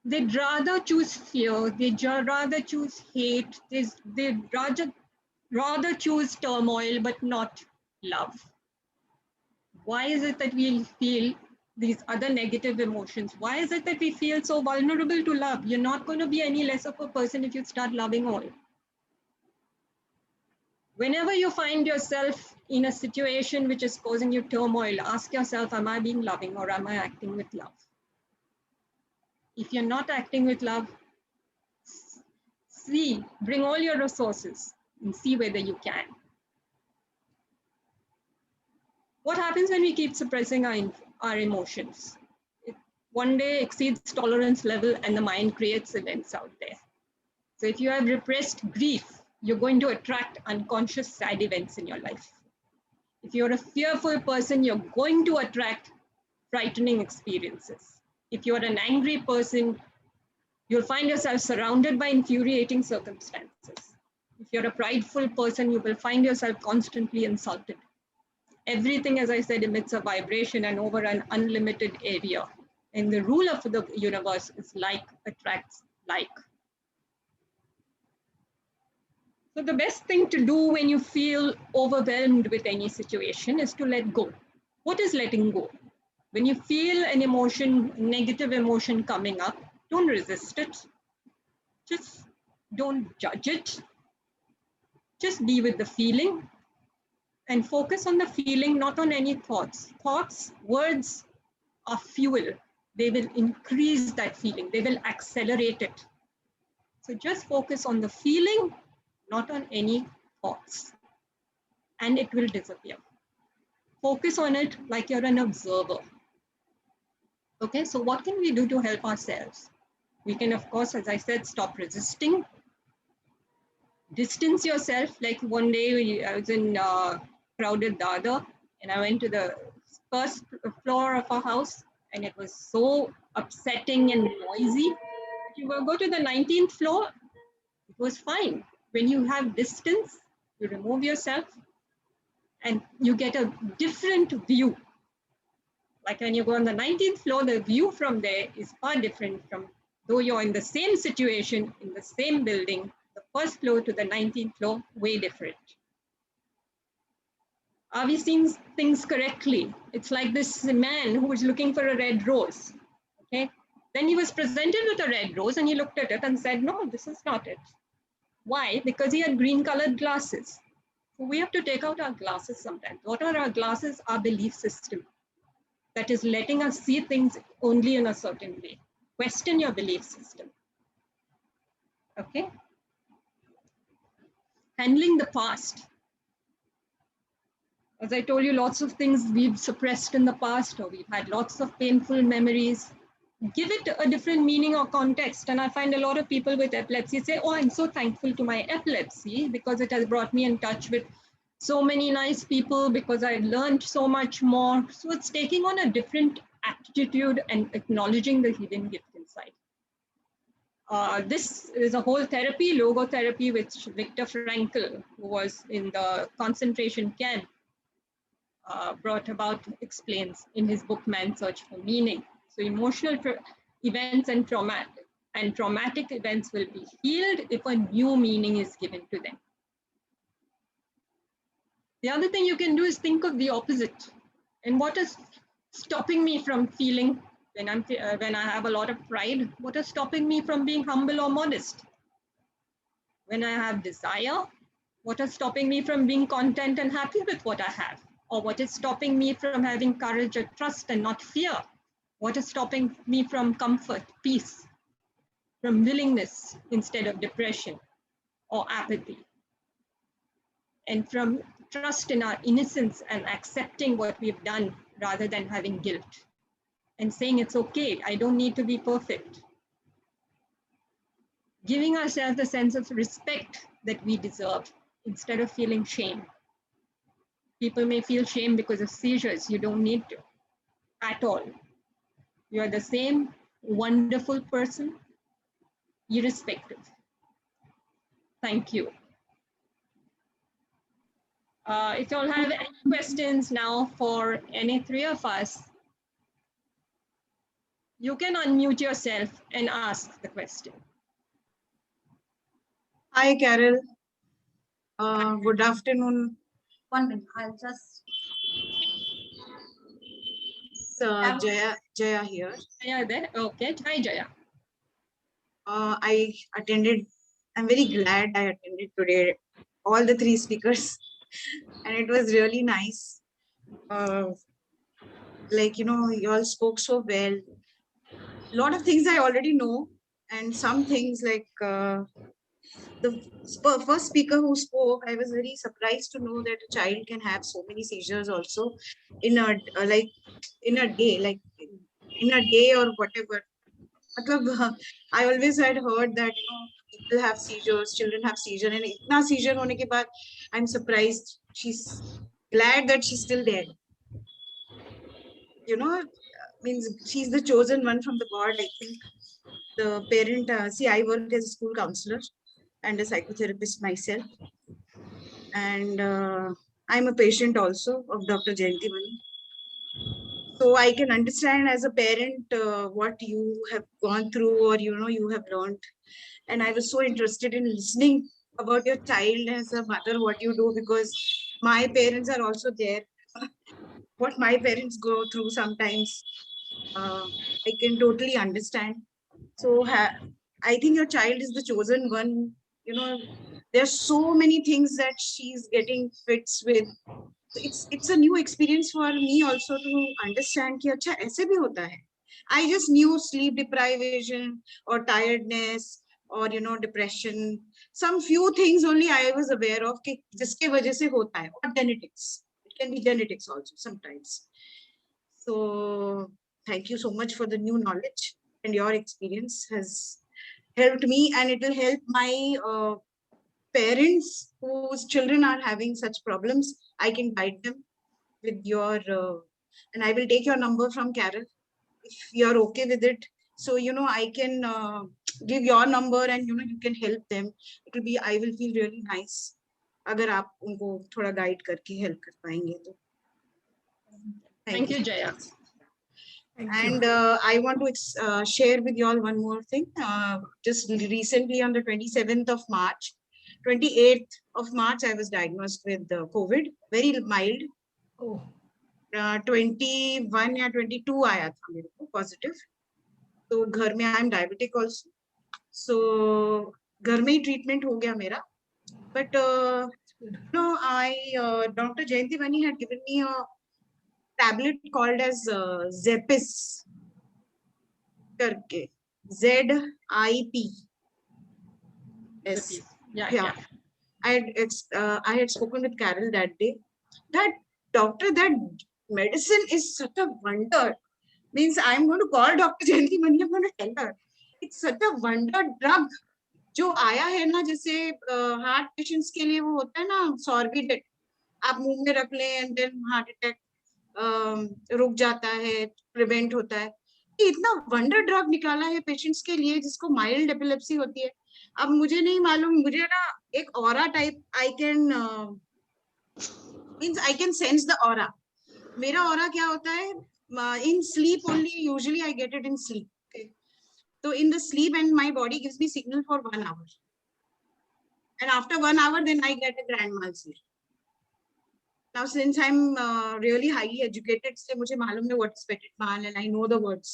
They'd rather choose fear, they'd rather choose hate, they'd rather choose turmoil, but not love. Why is it that we feel these other negative emotions? Why is it that we feel so vulnerable to love? You're not going to be any less of a person if you start loving all. Whenever you find yourself in a situation which is causing you turmoil, ask yourself, am I being loving or am I acting with love? If you're not acting with love, bring all your resources and see whether you can. What happens when we keep suppressing our emotions? It one day exceeds tolerance level and the mind creates events out there. So if you have repressed grief, you're going to attract unconscious sad events in your life. If you're a fearful person, you're going to attract frightening experiences. If you're an angry person, you'll find yourself surrounded by infuriating circumstances. If you're a prideful person, you will find yourself constantly insulted. Everything, as I said, emits a vibration and over an unlimited area. And the rule of the universe is like attracts like. So the best thing to do when you feel overwhelmed with any situation is to let go. What is letting go? When you feel an emotion, negative emotion coming up, don't resist it. Just don't judge it. Just be with the feeling and focus on the feeling, not on any thoughts. Thoughts, words are fuel. They will increase that feeling. They will accelerate it. So just focus on the feeling, not on any thoughts, and it will disappear. Focus on it like you're an observer. Okay, so what can we do to help ourselves? We can, of course, as I said, stop resisting. Distance yourself. Like one day I was in crowded Dadar and I went to the first floor of our house and it was so upsetting and noisy. You will go to the 19th floor, it was fine. When you have distance, you remove yourself and you get a different view. Like when you go on the 19th floor, the view from there is far different from though you're in the same situation, in the same building, the first floor to the 19th floor, way different. Are we seeing things correctly? It's like this man who was looking for a red rose, okay? Then he was presented with a red rose and he looked at it and said, no, this is not it. Why? Because he had green colored glasses. So we have to take out our glasses sometimes. What are our glasses? Our belief system. That is letting us see things only in a certain way. Question your belief system. Okay? Handling the past. As I told you, lots of things we've suppressed in the past, or we've had lots of painful memories. Give it a different meaning or context. And I find a lot of people with epilepsy say, oh, I'm so thankful to my epilepsy because it has brought me in touch with so many nice people, because I've learned so much more. So it's taking on a different attitude and acknowledging the hidden gift inside. This is a whole therapy, logotherapy, which Viktor Frankl, who was in the concentration camp, brought about, explains in his book, Man's Search for Meaning. So emotional events and traumatic events will be healed if a new meaning is given to them. The other thing you can do is think of the opposite. And what is stopping me from feeling when I have a lot of pride? What is stopping me from being humble or modest? When I have desire, what is stopping me from being content and happy with what I have? Or what is stopping me from having courage or trust and not fear? What is stopping me from comfort, peace, from willingness instead of depression or apathy? And from trust in our innocence and accepting what we've done rather than having guilt and saying it's okay, I don't need to be perfect. Giving ourselves a sense of respect that we deserve instead of feeling shame. People may feel shame because of seizures. You don't need to at all. You are the same wonderful person, irrespective. Thank you. If you all have any questions now for any three of us, you can unmute yourself and ask the question. Hi, Carol. Good afternoon. 1 minute, I'll just. Jaya here. Jaya there? Okay. Hi, Jaya. I'm very glad I attended today, all the three speakers, and it was really nice. You all spoke so well. A lot of things I already know, and some things like the first speaker who spoke, I was very surprised to know that a child can have so many seizures also in a day, in a day or whatever. I always had heard that people have seizures, children have seizure, and itna seizure hone ke baad, I'm surprised. She's glad that she's still there. Means she's the chosen one from the God. I think the parent. I work as a school counselor and a psychotherapist myself, and I'm a patient also of Dr. Jayanti Mani. So I can understand as a parent what you have gone through, or you have learned. And I was so interested in listening about your child as a mother, what you do, because my parents are also there. What my parents go through sometimes, I can totally understand. So I think your child is the chosen one. There's so many things that she's getting fits with. It's a new experience for me also to understand कि अच्छा ऐसे भी होता है. I just knew sleep deprivation or tiredness or depression. Some few things only I was aware of कि जिसके वजह से होता है, or genetics. It can be genetics also sometimes. So thank you so much for the new knowledge, and your experience has helped me, and it will help my parents whose children are having such problems. I can guide them with your, and I will take your number from Carol if you're okay with it. So, I can give your number and you can help them. I will feel really nice अगर आप उनको थोड़ा guide करके help कर पाएंगे तो. Thank you, Jaya. Thank And you. I want to share with you all one more thing. Just recently on the 27th of March, 28th of March, I was diagnosed with COVID, very mild. Oh, 21 या 22 आया था मेरे को positive. तो घर में I am diabetic also. So घर में ही treatment हो गया मेरा. But Dr. Jayanti Bani had given me a tablet called as Zepis करके ZIP. Yes. Yeah. I had spoken with Carol that day. That doctor, that medicine is such a wonder. Means I'm going to call Dr. Jayanti Bani. I'm going to tell her it's such a wonder drug. जो आया है ना, जैसे heart patients के लिए वो होता है ना सॉर्बिडेट, आप मुंह में रख लें एंड देन हार्ट अटैक रुक जाता है, प्रिवेंट होता है. इतना वंडर ड्रग निकाला है पेशेंट्स के लिए जिसको माइल्ड एपिलेप्सी होती है. अब मुझे नहीं मालूम, मुझे ना एक aura type I can sense the aura. मेरा ऑरा क्या होता है, in sleep only, usually I get it in sleep. So in the sleep, and my body gives me signal for 1 hour. And after 1 hour, then I get a grand mal sleep. Now, since I'm really highly educated, so मुझे मालूम है what is petit mal, and I know the words.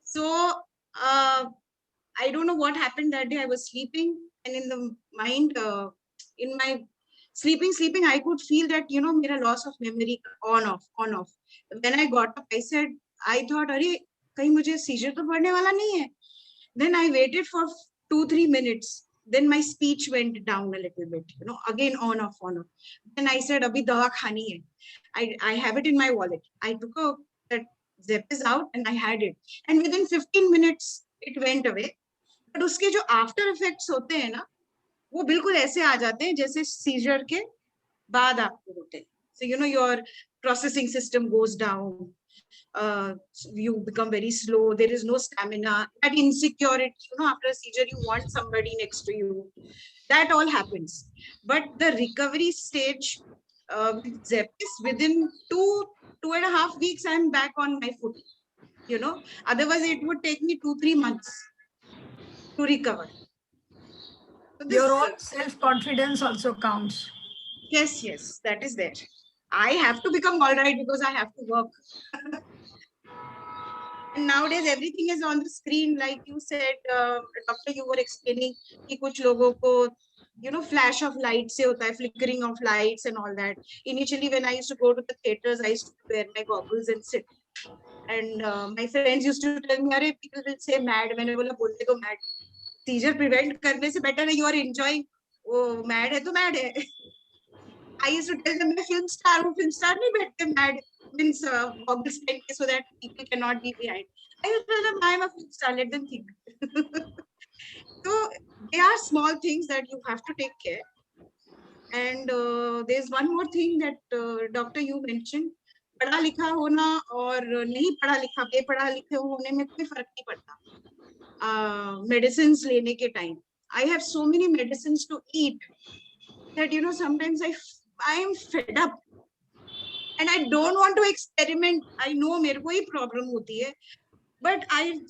So I don't know what happened that day. I was sleeping, and in the mind, in my sleeping, I could feel that मेरा loss of memory on off. When I got up, I thought, अरे कहीं मुझे scissor तो पड़ने वाला नहीं है. Then I waited for 2-3 minutes. Then my speech went down a little bit, again on off. Then I said, अभी दवा खानी है. I have it in my wallet. I took that Zepis out and I had it. And within 15 minutes, it went away. But उसके जो after effects होते हैं ना, वो बिल्कुल ऐसे आ जाते हैं जैसे सीजर के बाद आपको होते हैं. So your processing system goes down. You become very slow. There is no stamina. That insecurity, after a seizure, you want somebody next to you. That all happens. But the recovery stage with Zepis, within 2.5 weeks, I'm back on my foot. Otherwise it would take me 2-3 months to recover. So your own self-confidence also counts. Yes, that is there. I have to become all right because I have to work. And nowadays everything is on the screen, like you said, doctor, you were explaining कि कुछ लोगों को flash of lights से होता है, flickering of lights and all that. Initially when I used to go to the theaters, I used to wear my goggles and sit. And my friends used to tell me, अरे people will say mad. मैंने बोला बोलते तो mad. Seizure prevent करने से better है you are enjoying. वो mad है तो mad है. I used to tell them, मैं film star हूँ, film star नहीं बैठते mad. Means goggles pehn ke so that people cannot be behind. I will tell them I am a film star, let them think. So they are small things that you have to take care. And there's one more thing that doctor you mentioned, पढ़ा लिखा होना और नहीं पढ़ा लिखा, बेपढ़ा लिखे होने में कोई फर्क नहीं पड़ता. Medicines लेने के time, I have so many medicines to eat that sometimes I am fed up. And I don't want to experiment. I know मेरे को ही problem होती है, but I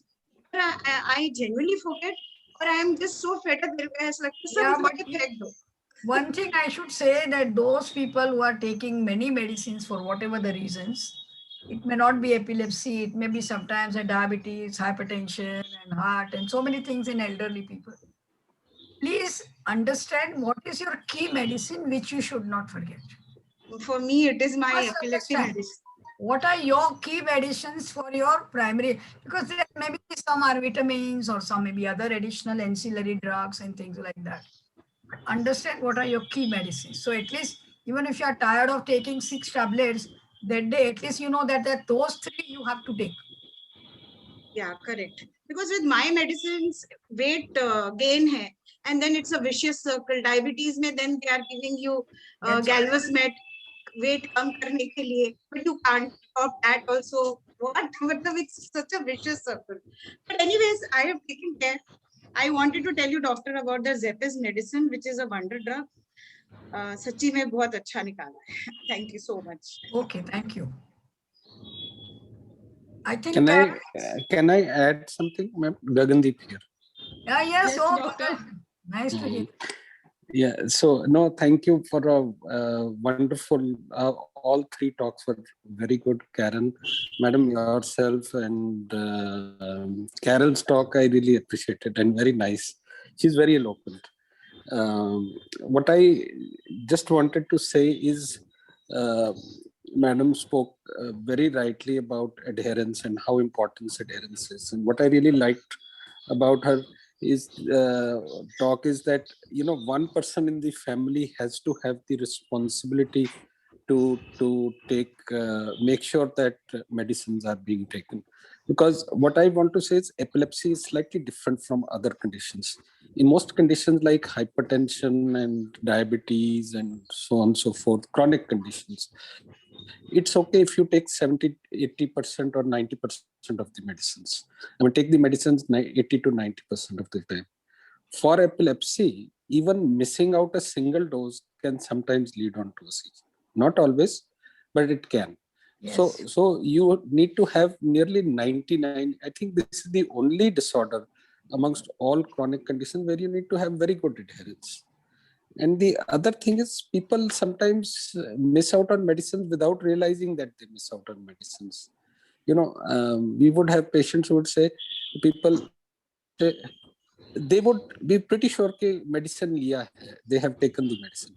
genuinely forget, or I am just so fed up. मेरे को ऐसा लगता है One thing I should say that those people who are taking many medicines for whatever the reasons, it may not be epilepsy, it may be sometimes a diabetes, hypertension, and heart, and so many things in elderly people. Please understand what is your key medicine which you should not forget. For me, it is my epilepsy medicine. What are your key medicines for your primary? Because there may be some are vitamins or some may be other additional ancillary drugs and things like that. Understand what are your key medicines. So at least even if you are tired of taking 6 tablets that day, at least you know that those 3 you have to take. Yeah, correct. Because with my medicines, weight gain hai, and then it's a vicious circle. Diabetes mein, then they are giving you Galvesmed, weight kam karne ke liye, but you can't stop that also. What? It's such a vicious circle. But anyways, I have taken care. I wanted to tell you, doctor, about the Zepes medicine, which is a wonder drug. सच्ची में बहुत अच्छा निकाला है. Thank you so much. Okay, thank you. I think. Can I add something, ma'am? Gagandeep here. Yeah, yes, Yes, oh, doctor. nice to hear. Yeah, so no, thank you for a wonderful, all three talks were very good. Karen, madam, yourself, and Carol's talk, I really appreciated and very nice. She's very eloquent. What I just wanted to say is, madam spoke very rightly about adherence and how important adherence is. And what I really liked about her is talk is that, you know, one person in the family has to have the responsibility to take make sure that medicines are being taken. Because what I want to say is epilepsy is slightly different from other conditions. In most conditions like hypertension and diabetes and so on and so forth, chronic conditions, it's okay if you take 70, 80% or 90% of the medicines. I mean, take the medicines 80 to 90% of the time. For epilepsy, even missing out a single dose can sometimes lead on to a seizure. Not always, but it can. Yes. So you need to have nearly 99. I think this is the only disorder amongst all chronic conditions where you need to have very good adherence. And the other thing is people sometimes miss out on medicines without realizing that they miss out on medicines. You know, we would have patients who would say, people, they would be pretty sure that medicine liya hai, they have taken the medicine.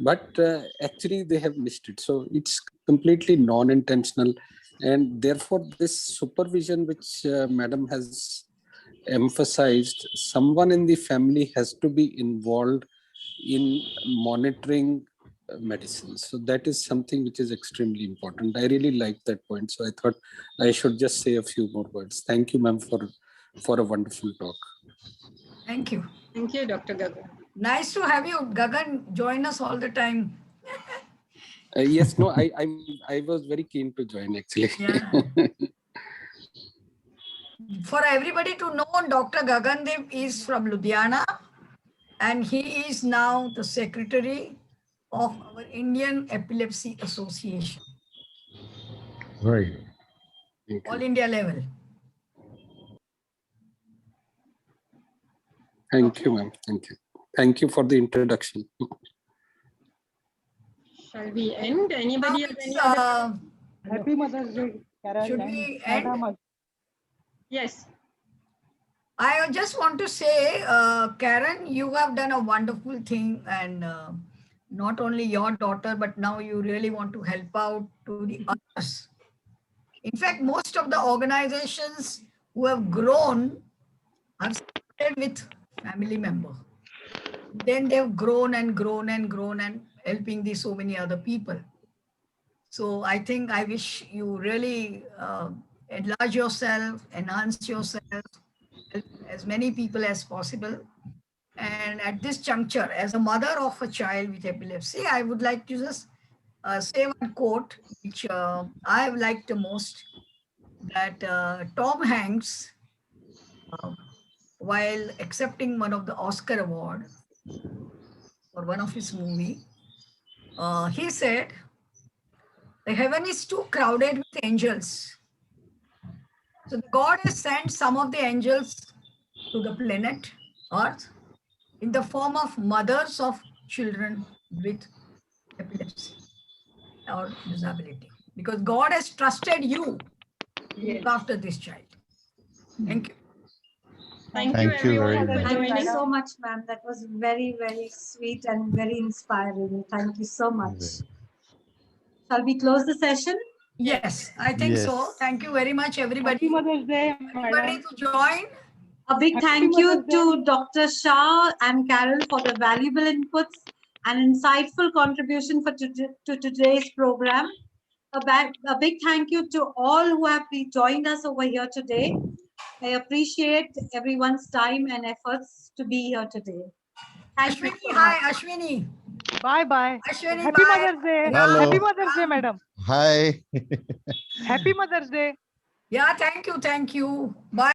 But actually they have missed it. So it's completely non-intentional. And therefore this supervision which madam has emphasized, someone in the family has to be involved in monitoring medicines. So that is something which is extremely important. I really like that point. So I thought I should just say a few more words. Thank you, ma'am, for a wonderful talk. Thank you. Thank you, Dr. Gagan. Nice to have you, Gagan, join us all the time. Yes, no, I was very keen to join actually. Yeah. For everybody to know, Dr. Gagandeep is from Ludhiana and he is now the secretary of our Indian Epilepsy Association. Right. All India level. Thank you, ma'am. Thank you. Thank you for the introduction. Shall we end? Anybody have any Now, other? Happy Mother's Day, Karen. should and we end? Madam. Yes. I just want to say, Karen, you have done a wonderful thing, and not only your daughter, but now you really want to help out to the others. In fact, most of the organizations who have grown have started with family member. Then they've grown and grown and grown and helping so many other people. So I think I wish you really enlarge yourself, enhance yourself, help as many people as possible. And at this juncture, as a mother of a child with epilepsy, I would like to just say one quote, which I have liked the most, that Tom Hanks, while accepting one of the Oscar award for one of his movie, he said, the heaven is too crowded with angels. So God has sent some of the angels to the planet Earth in the form of mothers of children with epilepsy or disability. Because God has trusted you to look after this child. Thank you. Thank you, Thank you very everyone, for much. Thank you joining. so much, ma'am. That was very, very sweet and very inspiring. Thank you so much. Shall we close the session? Yes, I think so. Yes. Thank you very much, everybody. Happy Mother's Day, Everybody Madam. to join. A big Happy thank you Mother's Day. to Dr. Shah and Carol for the valuable inputs and insightful contribution to today's program. A big thank you to all who have joined us over here today. I appreciate everyone's time and efforts to be here today. Thank you Ashwini, so hi, much. Ashwini. Bye-bye. Ashwini, Happy bye. Mother's Day. Hello. Happy Mother's Day, Madam. Hi. Happy Mother's Day. Yeah, thank you. Bye.